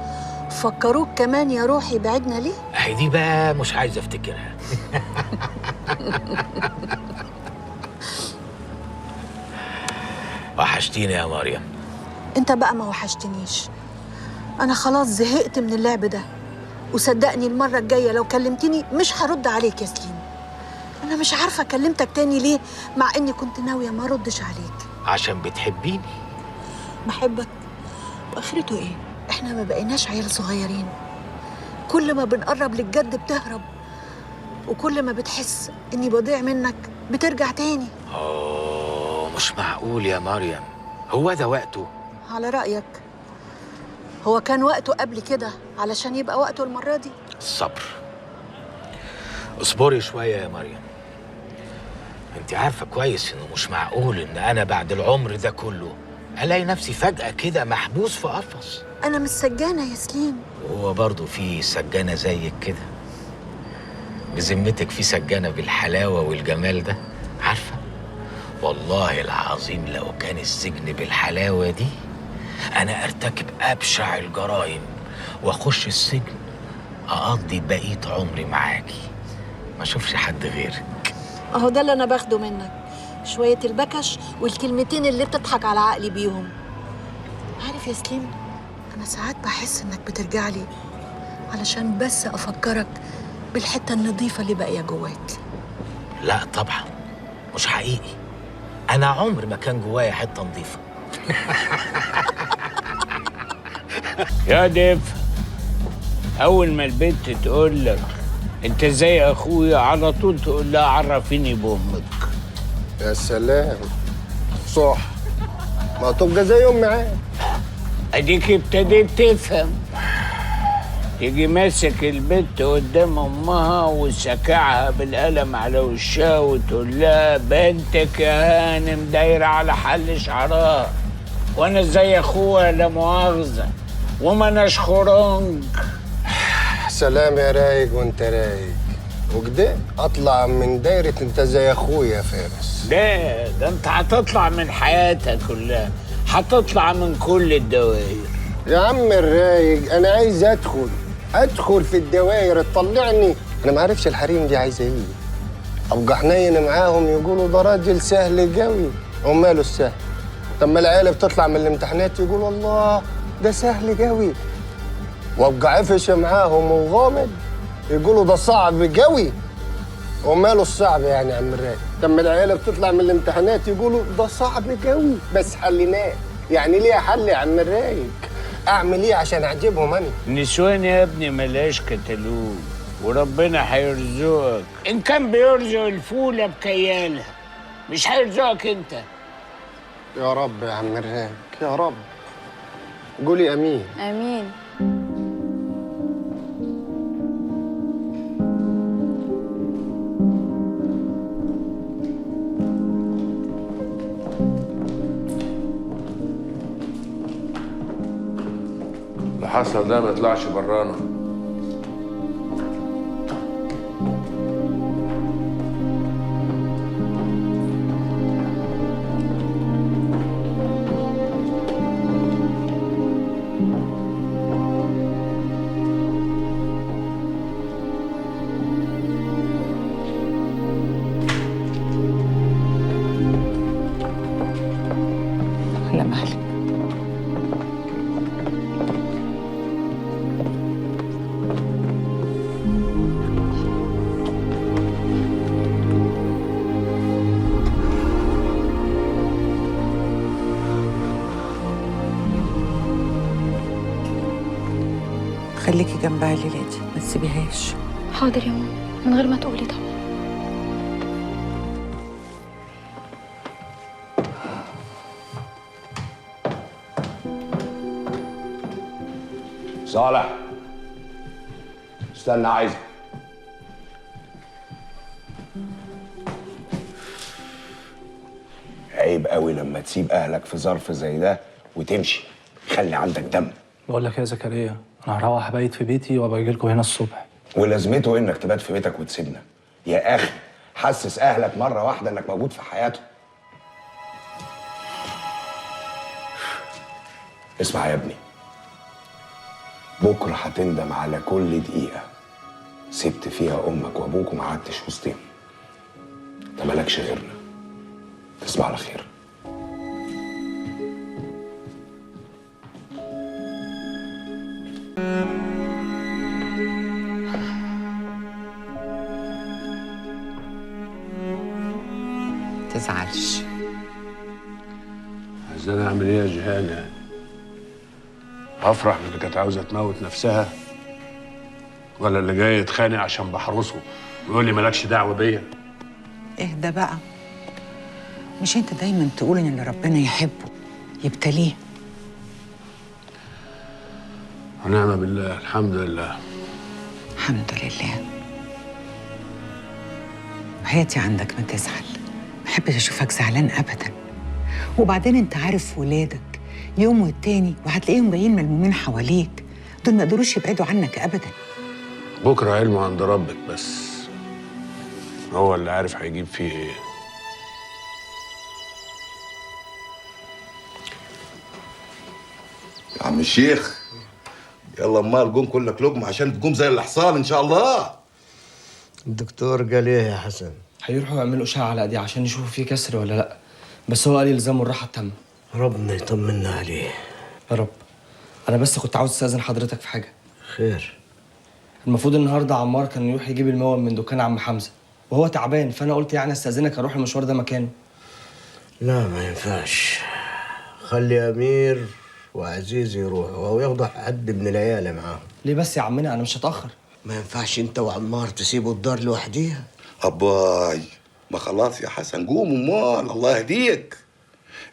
فكروك كمان يا روحي بعدنا ليه؟
اهي دي بقى مش عايز افتكرها. وحشتيني يا مريم.
انت بقى ما وحشتنيش. انا خلاص زهقت من اللعب ده، وصدقني المرة الجاية لو كلمتني مش هرد عليك يا سليم. انا مش عارفة كلمتك تاني ليه مع اني كنت ناوية ما ردش عليك.
عشان بتحبيني.
بحبك واخرته ايه؟ احنا ما بقيناش عيال صغيرين. كل ما بنقرب للجد بتهرب، وكل ما بتحس اني بضيع منك بترجع تاني.
مش معقول يا مريم، هو ده وقته؟
على رأيك هو كان وقته قبل كده علشان يبقى وقته المرة دي؟
الصبر. اصبري شوية يا مريم. انت عارفة كويس انه مش معقول ان انا بعد العمر ده كله الاقي نفسي فجأة كده محبوس في قفص.
انا مش سجانة يا سليم.
وهو برضه في سجانة زيك كده؟ بذمتك في سجانة بالحلاوة والجمال ده؟ عارفة، والله العظيم لو كان السجن بالحلاوة دي أنا أرتكب أبشع الجرائم وأخش السجن أقضي بقية عمري معاكي، ما أشوفش حد غيرك.
اهو ده اللي انا باخده منك، شوية البكش والكلمتين اللي بتضحك على عقلي بيهم. عارف يا سليم، انا ساعات بحس انك بترجع لي علشان بس افكرك بالحتة النظيفة اللي باقية جواك.
لا طبعا مش حقيقي، أنا عمر ما كان جوايا حتة نظيفة.
يا ديف، أول ما البنت تقول لك أنت زي أخويا على طول تقول لها عرفيني بأمك.
يا سلام، صح، ما تبقى زي أمي عاد.
أديك ابتديت تفهم. تيجي ماسك البنت قدام أمها وسكعها بالقلم على وشها وتقول لها بنتك يا هانم دايرة على حل شعرها، وأنا زي أخوها لا مؤاخذة وما أناش خرنج.
سلام يا رايق وانت رايق، وكده اطلع من دايرة انت زي اخويا يا فارس.
ده انت هتطلع من حياتك كلها، هتطلع من كل الدوائر.
يا عم الرايق، انا عايز ادخل في الدوائر تطلعني. انا ما عارفش الحريم دي عايزه ايه. ابقى حنين معاهم يقولوا ده راجل سهل قوي، وماله السهل؟ طب ما العيله بتطلع من الامتحانات يقولوا الله ده سهل قوي، وابقى عفش معاهم وغامض يقولوا ده صعب قوي، وماله الصعب يعني يا عم الرايق؟ طب ما العيله بتطلع من الامتحانات يقولوا ده صعب قوي بس حليناه. يعني ليه حل يا عم الرايق؟ اعمل ايه عشان اعجبهم انا؟
النسوان يا ابني ملهاش كتالوج، وربنا هيرزقك. ان كان بيرزق الفوله بكيالها مش هيرزقك انت.
يا رب يا عم الرايق، يا رب. قولي امين.
امين.
اللي حصل ده ما يطلعش برانا.
على مهلك. خليكي جنبها الليلة دي، ما تسيبيهاش.
حاضر يا ماما، من غير ما تقولي طبعا.
صالح،
استنى عايزك. عيب قوي لما تسيب اهلك في ظرف زي ده وتمشي. خلي عندك دم.
بقول لك يا زكريا، انا هروح ابيت في بيتي وابقى اجي لكم هنا الصبح.
ولازمته انك تبات في بيتك وتسيبنا؟ يا اخي حسس اهلك مره واحده انك موجود في حياتهم. اسمع يا ابني، بكره هتندم على كل دقيقه سبت فيها امك وابوك وما قعدتش وسطهم. انت مالكش غيرنا. تصبح على خير.
تزعلش.
عايزاني اعمل ايه يا جيهان يعني؟ افرح باللي كانت عاوزه تموت نفسها، ولا اللي جاي يتخانق عشان بحرسه ويقول لي مالكش دعوه بيا؟
اهدى بقى. مش انت دايما تقول ان اللي ربنا يحبه يبتليه؟
ونعم بالله. الحمد لله.
الحمد لله. وحياتي عندك ما تزعل، ما بحبش اشوفك زعلان ابدا. وبعدين انت عارف ولادك يوم والتاني وهتلاقيهم جايين ملمومين حواليك، دول ما يقدروش يبعدوا عنك ابدا.
بكره علمه عند ربك، بس هو اللي عارف هيجيب فيه ايه.
يا عم الشيخ يلا امال قوم كلك لقمه عشان تقوم زي الحصان ان شاء الله.
الدكتور قال ايه يا حسن؟
هيروحوا يعملوا اشعه على ايديه عشان يشوفوا فيه كسر ولا لا، بس هو قال يلزموا الراحه التامه.
ربنا يطمنا عليه
يا رب. انا بس كنت عاوز استاذن حضرتك في حاجه.
خير.
المفروض النهارده عمار كان يروح يجيب المواد من دكان عم حمزه وهو تعبان، فانا قلت يعني استاذنك اروح المشوار ده مكانه.
لا ما ينفعش، خلي امير وعزيز يروحوا او ياخدوا حد من العيال معاهم.
ليه بس يا عمنا؟ انا مش هتاخر.
ما ينفعش انت وعمار تسيبوا الدار لوحديها.
اباي ما خلاص يا حسن قوم امال الله يهديك.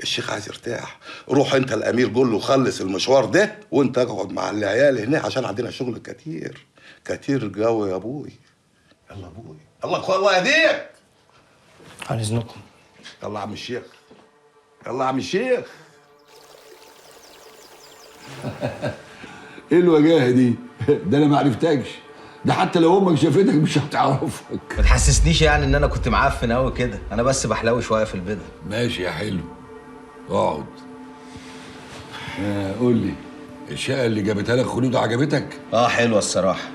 الشيخ عايز يرتاح، روح انت الامير قول له خلص المشوار ده وانت اقعد مع العيال هنا عشان عندنا شغل كتير كتير قوي يا ابوي. يلا ابوي. الله يهديك.
عن اذنكم.
يلا يا عم الشيخ. يلا يا عم الشيخ.
ايه الوجاهه دي؟ ده انا ما عرفتكش، ده حتى لو امك شافتك مش هتعرفك.
ما تحسسنيش يعني ان انا كنت معفن قوي كده، انا بس بحلوي شويه في البدن.
ماشي يا حلو، اقعد. قول لي، الشقه اللي جابتها لك خلود عجبتك؟
حلوه الصراحه،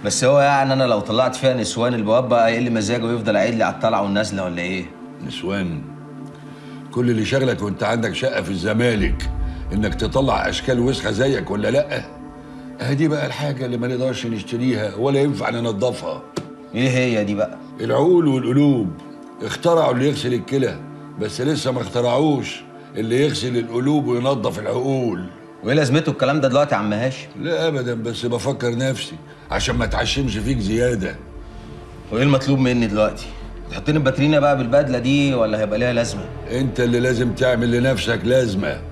بس هو يعني انا لو طلعت فيها نسوان البواب بقى يقل مزاجه ويفضل قايل لي على الطلعه والنازله ولا ايه؟
نسوان؟ كل اللي شغلك وانت عندك شقه في الزمالك انك تطلع اشكال وسخه زيك ولا لا؟ دي بقى الحاجه اللي ما نقدرش نشتريها ولا ينفع ننضفها.
ايه هي دي بقى؟
العقول والقلوب. اخترعوا اللي يغسل الكلى، بس لسه ما اخترعوش اللي يغسل القلوب وينظف العقول.
وايه لازمته الكلام ده دلوقتي يا عم هاشم؟
لا ابدا، بس بفكر نفسي عشان ما اتعشمش فيك زياده.
وايه المطلوب مني دلوقتي؟ تحطني باترينا بقى بالبدله دي ولا هيبقى ليها لازمه؟
انت اللي لازم تعمل لنفسك لازمه.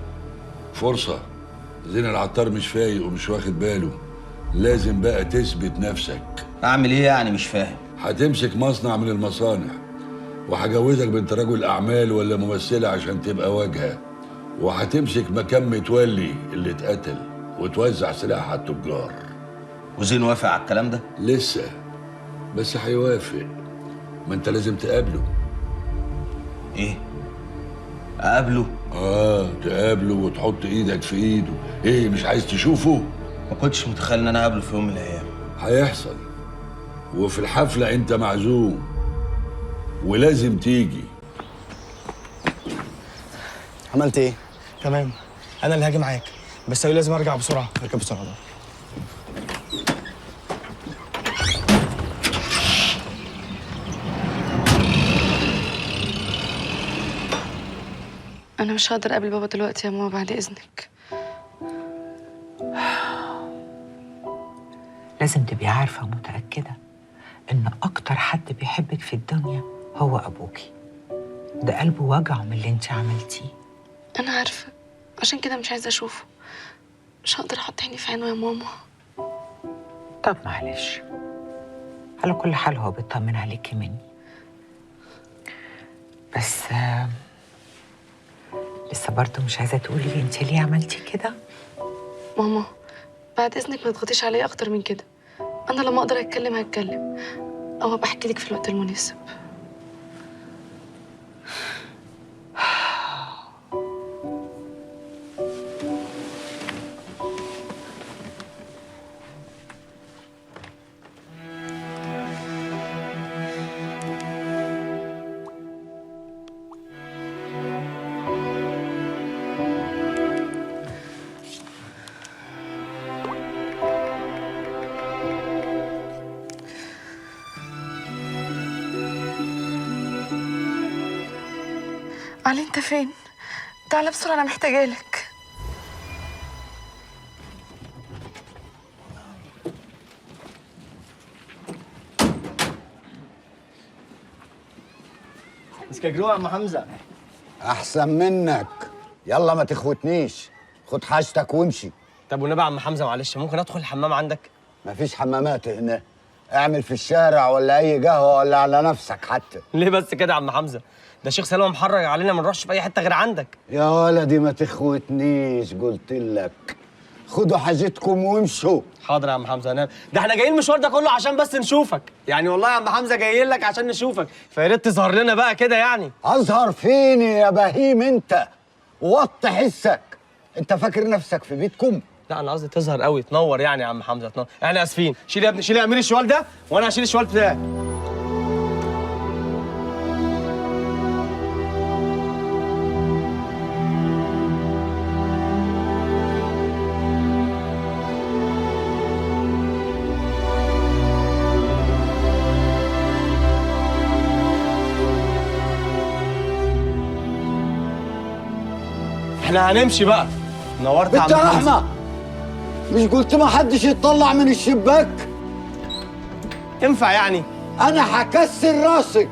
فرصه. زين العطار مش فايق ومش واخد باله، لازم بقى تثبت نفسك.
اعمل ايه يعني؟ مش فاهم.
هتمسك مصنع من المصانع، وهجوزك بنت رجل اعمال ولا ممثله عشان تبقى واجهه، وهتمسك مكان متولي اللي اتقتل وتوزع سلاح على التجار.
وزين وافق على الكلام ده؟
لسه، بس هيوافق. ما انت لازم تقابله.
ايه؟ اقابله؟
تقابله وتحط ايدك في ايده. ايه مش عايز تشوفه؟
ما كنتش متخيل ان انا اقابله في يوم من الايام.
هيحصل، وفي الحفله انت معزوم ولازم تيجي.
عملت ايه؟
تمام، انا اللي هاجي معاك، بس هو لازم ارجع بسرعه.
اركب بسرعه بقى.
أنا مش هقدر أقابل بابا دلوقتي يا ماما، بعد إذنك.
لازم تبقي عارفة ومتأكدة إن أكتر حد بيحبك في الدنيا هو أبوكي. ده قلبه وجعه من اللي انت عملتيه.
أنا عارفة، عشان كده مش عايزة أشوفه. مش هقدر أحط عيني في عينه يا ماما.
طب معلش، على كل حال هو بيطمن عليكي مني، بس لسه برضه مش عايزه تقولي انت ليه عملتي كده؟
ماما بعد اذنك ما تضغطيش عليا اكتر من كده. انا لما اقدر اتكلم هتكلم، او بحكي لك في الوقت المناسب. علي انت فين؟ تعالى بسرعة انا محتاجالك.
اسكجرو يا عم حمزه.
احسن منك. يلا ما تخوتنيش، خد حاجتك وامشي.
طب والنبي يا عم حمزه معلش ممكن ادخل الحمام عندك؟
مفيش حمامات هنا، اعمل في الشارع ولا اي قهوه ولا على نفسك حتى.
ليه بس كده يا عم حمزه؟ ده الشيخ سلامه محرج علينا ما نروحش في اي حته غير عندك.
يا ولدي ما تخوتنيش، قلت لك خدوا حاجتكم وامشوا.
حاضر يا عم حمزه. انا ده احنا جايين المشوار ده كله عشان بس نشوفك، يعني والله يا عم حمزه جايين لك عشان نشوفك، فيا ريت تظهر لنا بقى كده يعني.
اظهر فين يا بهيم انت؟ وطي حسك، انت فاكر نفسك في بيتكم؟
لا انا قصدي تظهر قوي، تنور يعني يا عم حمزه، تنور. احنا اسفين. شيل يا ابني، شيل يا امير الشوال ده وانا هشيل الشوال بتاعي. احنا هنمشي بقى. نورت يا عم
بنت
حمزه.
رحمه، مش قلت ما حدش يطلع من الشباك؟
ينفع يعني؟
انا هكسر راسك.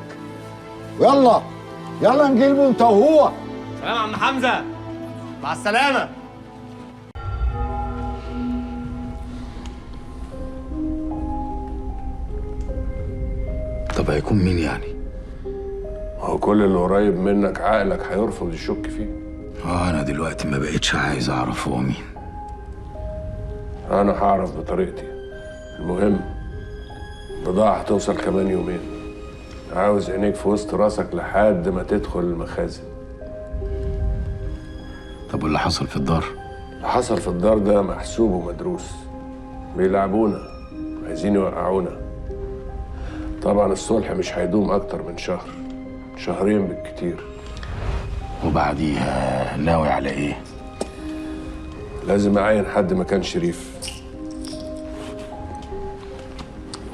يلا يلا نجيبه انت وهو.
سلام يا عم حمزه، مع السلامه.
طب هيكون مين يعني؟
هو كل اللي قريب منك عقلك هيرفض يشك فيه.
انا دلوقتي ما بقتش عايز اعرف هو مين.
انا هعرف بطريقتي. المهم بضاعة هتوصل كمان يومين. عاوز عينيك في وسط راسك لحد ما تدخل المخازن.
طب واللي حصل في الدار؟
اللي حصل في الدار ده محسوب ومدروس. بيلعبونا، عايزين يوقعونا. طبعا الصلح مش هيدوم اكتر من شهر، شهرين بالكتير.
وبعديها ناوي على ايه؟
لازم اعين حد مكان شريف،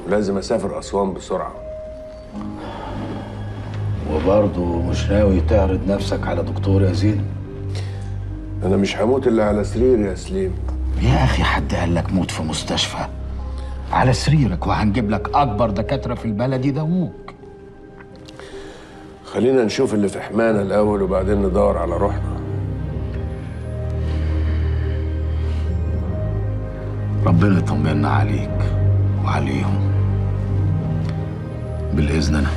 ولازم اسافر اسوان بسرعه.
وبرضه مش ناوي تعرض نفسك على دكتور يا زين؟
انا مش هموت الا على سرير يا سليم.
يا اخي حد قال لك موت في مستشفى؟ على سريرك، وهنجيب لك اكبر دكاتره في البلد يداووك.
خلينا نشوف اللي في حمانا الاول وبعدين ندور على روحنا.
ربنا يطمنا عليك وعليهم بالاذن. انا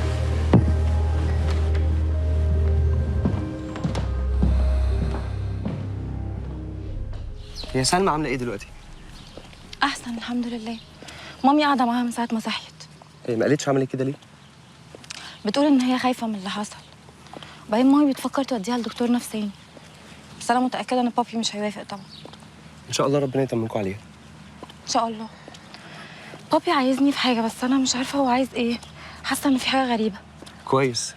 هي سلمى عامله ايه دلوقتي؟
احسن الحمد لله. مامي قاعده معاها من ساعه ما صحيت.
هي ما قالتش عملت كده ليه؟
بتقول ان هي خايفه من اللي حصل، وبعدين مامي بتفكر توديها لدكتور نفساني، بس انا متاكده ان بابي مش هيوافق طبعا.
ان شاء الله ربنا يطمنكم عليها.
ان شاء الله. بابي عايزني في حاجه بس انا مش عارفه هو عايز ايه، حاسه ان في حاجه غريبه.
كويس.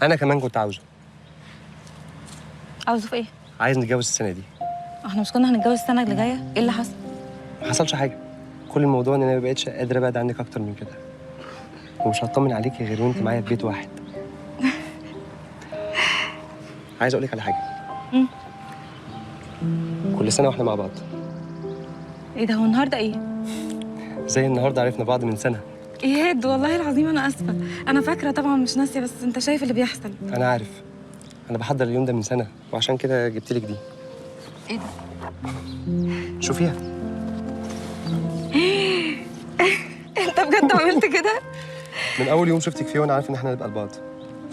انا كمان كنت عاوزه.
عاوزه في ايه؟
عايز نتجوز السنه دي.
احنا مش كنا هنتجوز السنه اللي جايه؟ ايه اللي حصل؟
ما حصلش حاجه، كل الموضوع ان انا ما بقتش قادره ابعد عنك اكتر من كده، ومش هطمن عليكي غير وانت معايا في بيت واحد. عايز اقول لك على حاجه. كل سنه واحنا مع بعض.
ايه ده؟ هو النهارده ايه؟
زي النهارده عرفنا بعض من سنه.
ايهاد والله العظيم انا اسفه، انا فاكره طبعا مش ناسيه، بس انت شايف اللي بيحصل.
انا عارف، انا بحضر اليوم ده من سنه وعشان كده جبت لك دي.
ايه ده؟
شوفيها.
بجد عملت كده؟
من اول يوم شفتك فيه وانا عارف ان احنا هنبقى لبعض،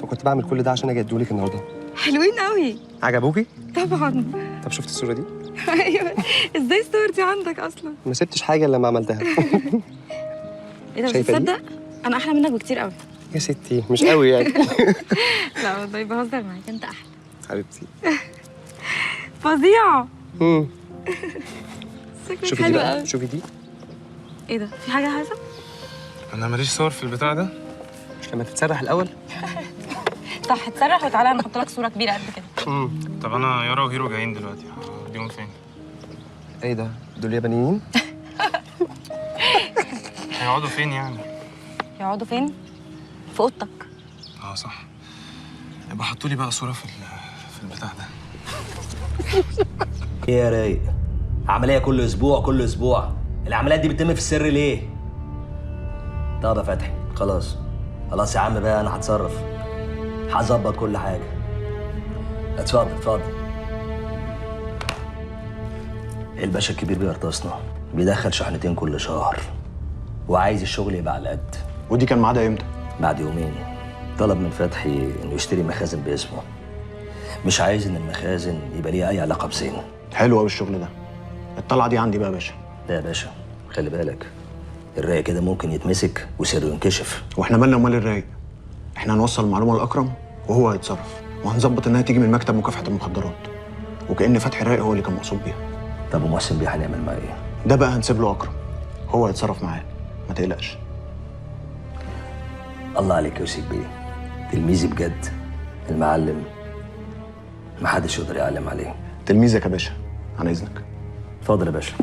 فكنت بعمل كل ده عشان اجي ادولك النهارده.
حلوين قوي.
عجبوكي؟
طبعا.
طب شفت الصوره دي؟
ايوه، ازاي الصور دي عندك اصلا؟
ما سبتش حاجه الا لما عملتها.
ايه ده، مش
شايفة دي؟
تصدق؟ انا احلى منك بكتير قوي.
يا ستي مش قوي يعني.
لا والله بهزر معاك، انت احلى.
حبيبتي.
فظيعه.
شوفي
شكلك
دي
حلو
بقى،
قوي.
شوفي دي.
ايه ده، في حاجه حازم؟
انا ماليش صور في البتاع ده. مش لما تتسرح الاول؟
صح، اتسرح وتعالى نحط لك صوره كبيره قد كده.
طب انا يارا وهيرو جايين دلوقتي، هوديهم فين؟ ايه ده؟ دول يابانيين؟ هيقعدوا فين يعني؟
يقعدوا فين؟ في اوضتك.
اه صح. يبقى حطوا لي بقى صوره في البتاع ده.
ايه يا رايق؟ عملية كل اسبوع كل اسبوع. العمليات دي بتتم في السر ليه؟ طب يا فتحي خلاص خلاص يا عم بقى، انا هتصرف، هظبط كل حاجة. اتفضل اتفضل. الباشا الكبير بيرتصنا، بيدخل شحنتين كل شهر وعايز الشغل يبقى على قد.
ودي كان ميعادها امتى؟
بعد يومين طلب من فتحي انه يشتري مخازن باسمه. مش عايز ان المخازن يبقى ليها اي علاقة بزين.
حلو قوي الشغل ده. الطلعه دي عندي بقى يا باشا.
لا يا باشا خلي بالك، الرايق كده ممكن يتمسك وسره ينكشف.
واحنا مالنا ومال الرايق؟ احنا هنوصل المعلومه لاكرم وهو هيتصرف، وهنظبط انها تيجي من مكتب مكافحه المخدرات، وكأن فتحي رايق هو اللي كان مقصود بيها.
طب ومحسن بيه هنعمل معاه ايه؟
ده بقى هنسيب له اكرم، هو هيتصرف معاه، ما تقلقش.
الله عليك يا يوسف بيه، تلميذي بجد، المعلم محدش يقدر يعلم عليه.
تلميذك يا باشا، عن اذنك.
اتفضل يا باشا.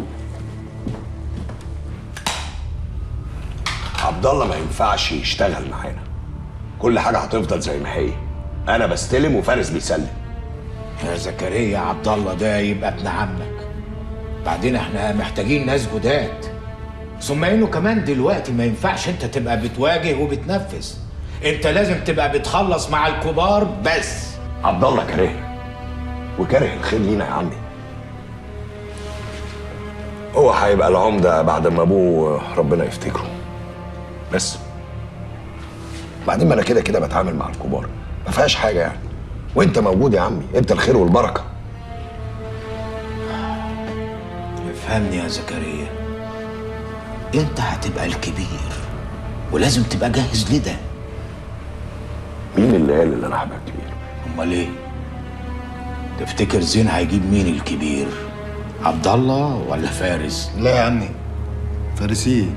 عبد الله ما ينفعش يشتغل معانا، كل حاجه هتفضل زي ما هي. انا بستلم وفارس بيسلم.
يا زكريا عبد الله ده يبقى ابن عمك، بعدين احنا محتاجين ناس جداد، ثم انه كمان دلوقتي ما ينفعش انت تبقى بتواجه وبتنفذ، انت لازم تبقى بتخلص مع الكبار بس.
عبد الله كاره وكاره الخير لينا يا عمي. هو هيبقى العمده بعد ما ابوه ربنا يفتكره بس. بعدين ما انا كده كده بتعامل مع الكبار، ما فيهاش حاجه يعني. وانت موجود يا عمي، انت الخير والبركه.
افهمني يا زكريا، انت هتبقى الكبير ولازم تبقى جاهز لده.
مين اللي قال اللي انا هبقى كبير؟
امال ايه؟ تفتكر زين هيجيب مين الكبير؟ عبد الله ولا فارس؟
لا يا عمي، فارسية.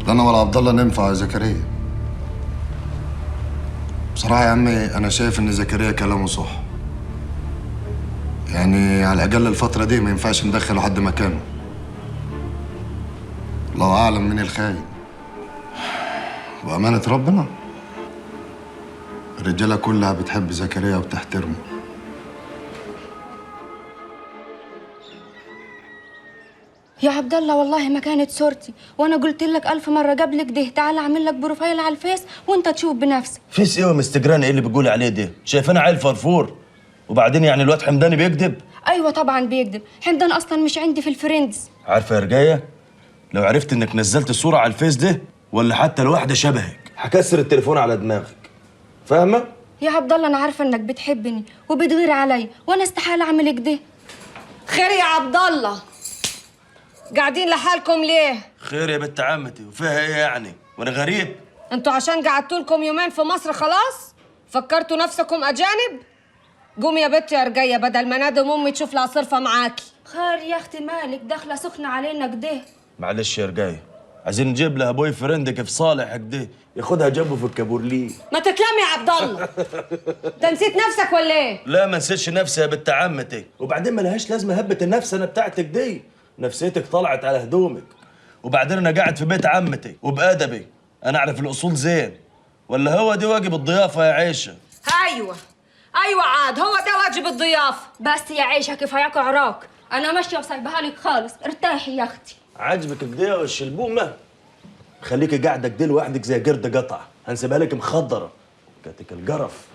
لا انا ولا عبد الله ننفع يا زكريا. بصراحة يا عمي انا شايف ان زكريا كلامه صح. يعني على الاقل الفترة دي ما ينفعش ندخل حد مكانه. الله اعلم من الخاين. وامانة ربنا الرجالة كلها بتحب زكريا وبتحترمه.
يا عبد الله والله ما كانت صورتي، وانا قلت لك 1000 مره قبل كده تعال اعمل لك بروفايل على الفيس وانت تشوف بنفسك.
فيس ايه ومستجران؟ ايه اللي بتقولي عليه ده؟ شايفانا عيل فرفور. وبعدين يعني الواد حمداني بيكذب؟
ايوه طبعا بيكذب، حمدان اصلا مش عندي في الفريندز.
عارفه يا رجايه، لو عرفت انك نزلت الصوره على الفيس ده ولا حتى لواحده شبهك هكسر التليفون على دماغك. فاهمه؟
يا عبد الله انا عارفه انك بتحبني وبتغير علي، وانا استحاله اعمل كده.
خير يا عبد الله، قاعدين لحالكم ليه؟
خير يا بنت عمتي، وفيها ايه يعني؟ وانا غريب؟
انتوا عشان قعدتوا لكم يومين في مصر خلاص فكرتوا نفسكم اجانب؟ قومي يا بنت يا رجايه بدل ما نادم امي تشوف لها صرفه معاكي.
خير يا اختي مالك داخله سخنه علينا كده؟
معلش يا رجايه، عايزين نجيب لها بوي فريند كيف صالح كده ياخدها جنبه في الكابورليه.
ما تتلمي يا عبد الله. انت نسيت نفسك ولا ايه؟
لا ما نسيتش نفسي يا بنت عمتي، وبعدين ما لهاش لازمه هبه النفس انا بتاعتك دي. نفسيتك طلعت على هدومك، وبعدين انا قاعد في بيت عمتي وبأدبي، انا اعرف الاصول زين. ولا هو دي واجب الضيافه يا عيشه؟
ايوه عاد هو ده واجب الضيافه.
بس يا عيشه كيف هيقع راك، انا ماشيه وسايبها لك خالص، ارتاحي يا اختي.
عاجبك كده والشلبومه؟ خليكي قاعده كده لوحدك زي قرد قطع، هنسيبها لك مخضره كاتك القرف.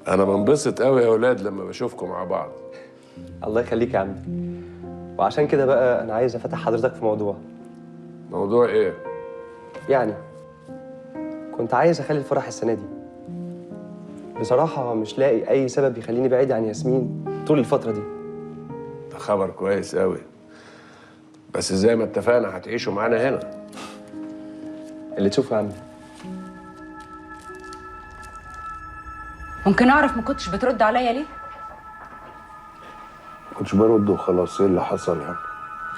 انا بنبسط قوي يا اولاد لما بشوفكم مع بعض.
الله يخليك يا عمي. وعشان كده بقى انا عايز افتح حضرتك في موضوع.
موضوع ايه؟
يعني كنت عايز اخلي الفرح السنه دي. بصراحه مش لاقي اي سبب يخليني بعيد عن ياسمين طول الفتره دي.
ده خبر كويس قوي، بس زي ما اتفقنا هتعيشوا معانا هنا.
اللي تشوفه يا عمي.
ممكن اعرف ما كنتش بترد عليا ليه؟
ما كنتش برد وخلاص. ايه اللي حصل يعني؟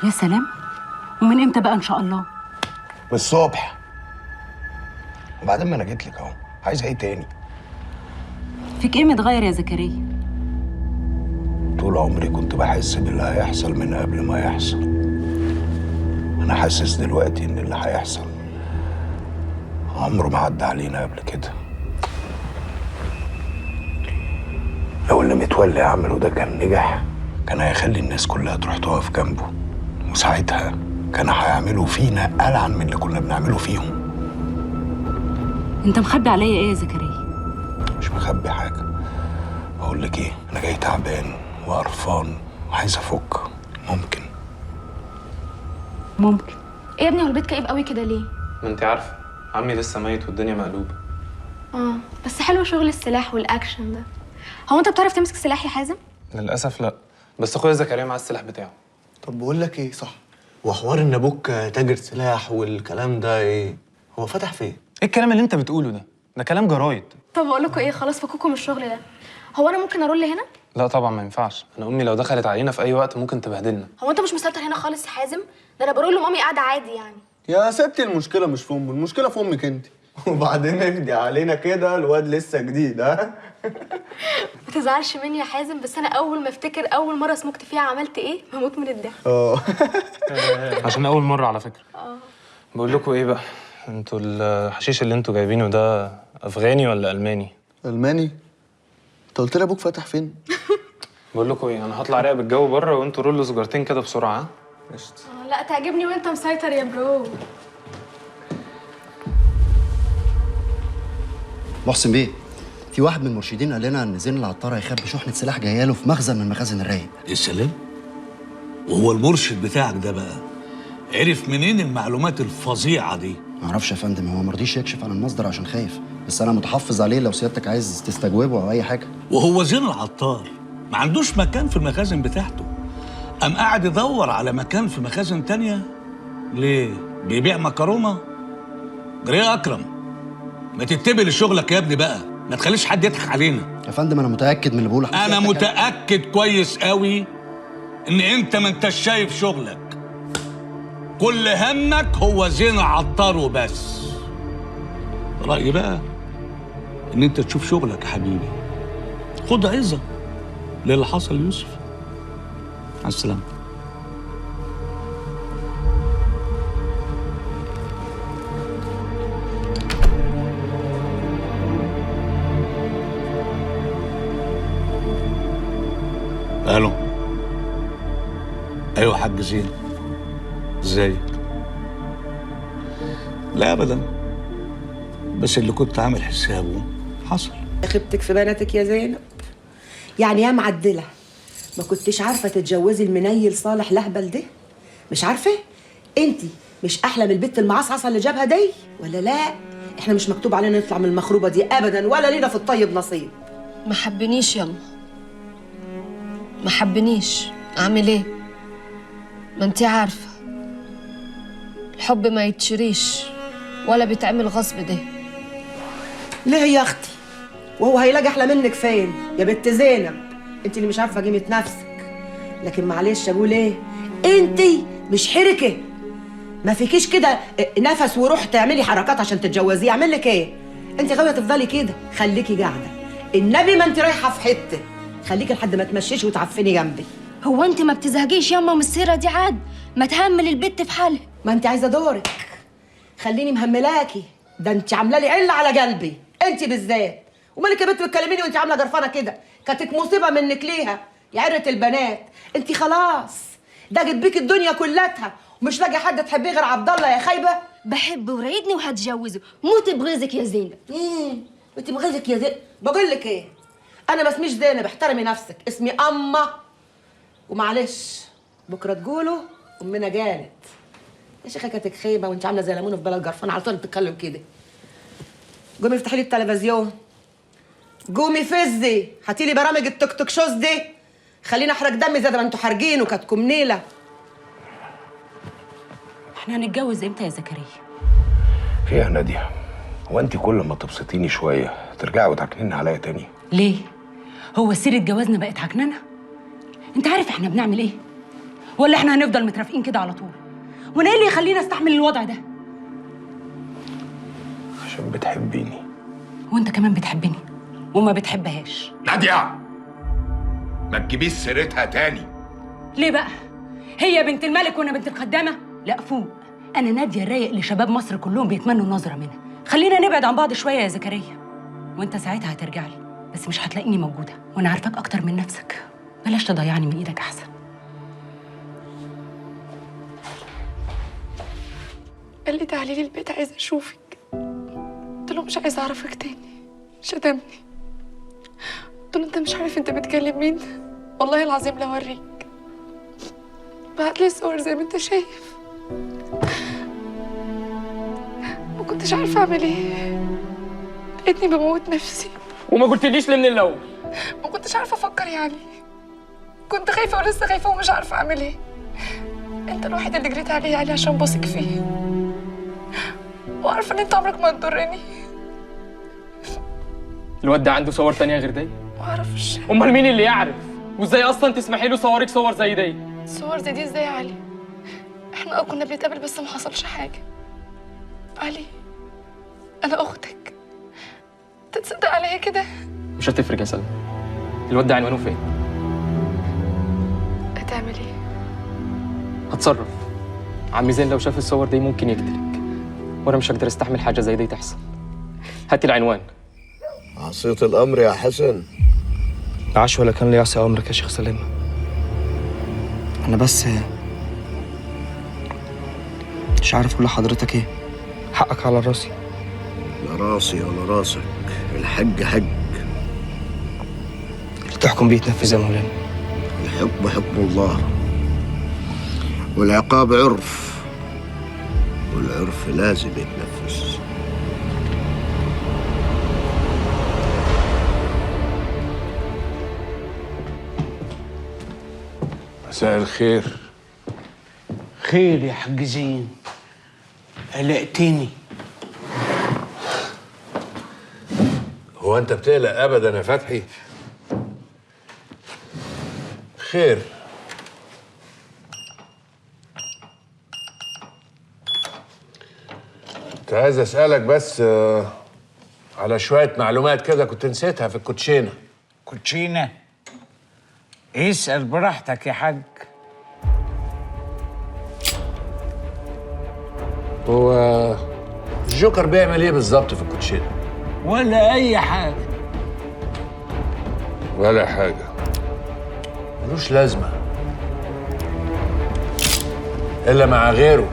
يا سلام، ومن امتى بقى ان شاء الله؟
من الصبح. وبعدين ما انا جيت لك اهو، عايزه ايه تاني؟
فيك ايه متغير يا زكريا؟
طول عمري كنت بحس باللي هيحصل من قبل ما يحصل. انا حاسس دلوقتي ان اللي هيحصل عمره ما عدى علينا قبل كده. لو اللي متولي عمله ده كان نجح، كان هيخلي الناس كلها تروح تقف جنبه، وساعتها كان هيعملوا فينا ألعن من اللي كنا بنعمله فيهم.
انت مخبي عليا ايه يا زكريا؟
مش مخبي حاجة. أقول لك إيه، أنا جاي تعبان وقرفان وعايز أفك. ممكن
ايه يا ابني، هو البيت كئيب قوي كده ليه؟
ما انت عارفه عمي لسه ميت والدنيا مقلوبه.
بس حلو شغل السلاح والاكشن ده. هو انت بتعرف تمسك سلاح يا حازم؟
للاسف لا، بس اخويا زكريا معاه السلاح بتاعه.
طب بقول لك ايه، صح، وحوار ان ابوك تاجر سلاح والكلام ده ايه؟ هو فتح فين؟
ايه الكلام اللي انت بتقوله ده؟ ده كلام جرايد.
طب اقول لكم ايه، خلاص فكوكم من الشغل ده. هو انا ممكن ارول هنا؟
لا طبعا ما ينفعش، انا امي لو دخلت علينا في اي وقت ممكن تبهدلنا.
هو انت مش مسيطر هنا خالص يا حازم؟ ده انا برول لمامي قاعده عادي يعني.
يا ستي المشكله مش في امه، المشكله في امك انت. وبعدين اهدي علينا كده، الواد لسه جديد. ها
ما تزعلش مني يا حازم، بس انا اول ما افتكر اول مره سمكت فيها عملت ايه بموت من الضحك.
عشان اول مره على فكره. بقول لكم ايه بقى، انتوا الحشيش اللي انتوا جايبينه ده افغاني ولا الماني؟
الماني؟ انت قلت لي ابوك فتح فين؟
بقول لكم ايه، انا هطلع راقب الجو بره وانتوا رولوا سجارتين كده بسرعه. ها
قشطه.
لا تعجبني وانت مسيطر يا برو.
محسن بيه، في واحد من المرشدين قال لنا ان زين العطار هيخبي شحنه سلاح جايه له في مخزن من مخازن الرايق.
يا سلام. وهو المرشد بتاعك ده بقى عرف منين المعلومات الفظيعه دي؟
معرفش يا فندم، هو مرضيش يكشف عن المصدر عشان خايف، بس انا متحفظ عليه لو سيادتك عايز تستجوبه او اي حاجه.
وهو زين العطار ما عندوش مكان في المخازن بتاعته، قام قاعد يدور على مكان في مخازن تانية. ليه؟ بيبيع مكرونه؟ جري يا اكرم، ما تتبع لشغلك يا ابني بقى، ما تخليش حد يضحك علينا.
يا فندم انا متاكد من اللي بقوله.
انا متاكد كويس قوي ان انت ما انتش شايف شغلك، كل همك هو زين العطار وبس. رايي بقى ان انت تشوف شغلك يا حبيبي، خد عظه للي حصل ليوسف. مع السلامه. الو. ايوه حاج زين، ازيك؟ لا ابدا، بس اللي كنت عامل حسابه حصل.
خبتك في بناتك يا زينب، يعني يا معدله ما كنتش عارفه تتجوزي المنيل صالح لهبل ده؟ مش عارفه؟ انت مش احلى من البت المعصعصه اللي جابها دي ولا لا؟ احنا مش مكتوب علينا نطلع من المخروبه دي ابدا، ولا لينا في الطيب نصيب.
ما حبنيش يلا، ما حبنيش، اعمل ايه؟ ما انتي عارفه الحب ما يتشريش ولا بيتعمل غصب ده.
ليه يا اختي؟ وهو هيلاقي احلى منك فين يا بنت زينب؟ انت اللي مش عارفه قيمه نفسك. لكن معلش اقول ايه، انت مش حركه، ما فيكيش كده نفس وروح تعملي حركات عشان تتجوزيه. يعمل لك ايه؟ انت غاويه تفضلي كده، خليكي قاعده، النبي ما انت رايحه في حته، خليكي لحد ما تمشيش وتعفني جنبي.
هو انت ما بتزهقيش ياما من السيره دي؟ عاد ما تهمل البت في حالها.
ما انت عايزه دورك، خليني مهملاكي، ده انت عامله لي عله على قلبي انت بالذات. ومالك يا بنت بتكلميني وانت عامله جرفانه كده؟ كانت مصيبه منك ليها يا عره البنات. انت خلاص ضاقت بيك الدنيا كلها ومش لاقي حد تحبيه غير عبد الله يا خايبه.
بحبه ورايدني وهتجوزه، موت بغيظك يا زينب.
موت بغيظك يا زينب؟ بقول لك ايه، انا ما اسميش زينب، احترمي نفسك، اسمي اما. ومعلش بكره تقولوا امنا جالت. يا شيخه كانت خيبه وانت عامله زي ليمونه في بلد جرفان، على طول بتتكلم كده. قومي افتحي لي التلفزيون، قومي فزي هاتي لي برامج التوك توك شوز دي، خليني احرق دمي زي ما انتوا حارقين وكاتكم نيله.
احنا هنتجوز امتى يا زكريا؟
في يا ناديه، هو انت كل ما تبسطيني شويه ترجعي وتعكنيني عليا تاني؟
ليه؟ هو سيرة جوازنا بقت عكننه؟ انت عارف احنا بنعمل ايه؟ ولا احنا هنفضل مترافقين كده على طول؟ وانا ايه اللي يخليني استحمل الوضع ده؟
عشان بتحبيني.
وانت كمان بتحبني وما بتحبهاش.
ناديه، ما تجيبيش سيرتها تاني.
ليه بقى؟ هي بنت الملك وانا بنت الخدامه؟ لا فوق، انا ناديه الرايق اللي شباب مصر كلهم بيتمنوا النظره منها. خلينا نبعد عن بعض شويه يا زكريا، وانت ساعتها هترجع لي، بس مش هتلاقيني موجوده، وانا عارفاك اكتر من نفسك. بلاش تضيعني من ايدك احسن.
قال لي تعالي لي البيت عايزه اشوفك. قلت له مش عايزه اعرفك تاني. شتمني. قلت له انت مش عارف انت بتكلم مين؟ والله العظيم لا اوريك. بعت لي صور زي ما انت شايف. ما كنتش عارفه اعمل ايه. لقيتني بموت نفسي.
وما قلتليش ليه من الاول؟
ما كنتش عارفه افكر يعني. كنت خايفه ولسه خايفه ومش عارفه اعمل ايه. انت الوحيد اللي جريت عليه عشان بثق فيه، وعارفه ان انت عمرك ما هتضرني.
الواد ده عنده صور تانية غير دي؟
معرفش.
امال مين اللي يعرف؟ وازاي اصلا تسمحي له صورك صور زي دي؟
صور زي دي ازاي يا علي؟ احنا كنا بنتقابل بس ما حصلش حاجه. علي انا اختك، تتصدق عليا كده؟
مش هتفرق يا سلمى. الواد ده عنوانه فين؟
هتعمل ايه؟
هتصرف. عمي زين لو شاف الصور دي ممكن يقتلك، وانا مش هقدر استحمل حاجه زي دي تحصل. هاتي العنوان.
عصيت الامر يا حسن.
عاش ولا كان ليعصي امرك يا شيخ سليم.
انا بس مش عارف اقول لحضرتك ايه.
حقك على راسي.
لا راسي ولا راسك، الحج حج.
اللي تحكم بيه يتنفذ يا مولانا.
الحكم حكم الله، والعقاب عرف، والعرف لازم يتنفذ.
مساء الخير.
خير يا حاج زين، قلقتني.
هو انت بتقلق ابدا يا فتحي؟ خير. كنت عايز اسالك بس على شويه معلومات كده كنت نسيتها في الكوتشينه.
كوتشينه؟ اسال براحتك يا حاج.
هو الجوكر بيعمل ايه بالظبط في الكوتشينه؟
ولا اي حاجه.
ولا حاجه؟ ملوش لازمه الا مع غيره،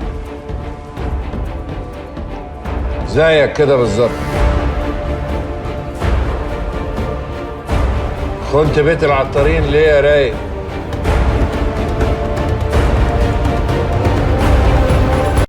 زيك كده بالظبط. خنت بيت العطارين ليه يا رايق؟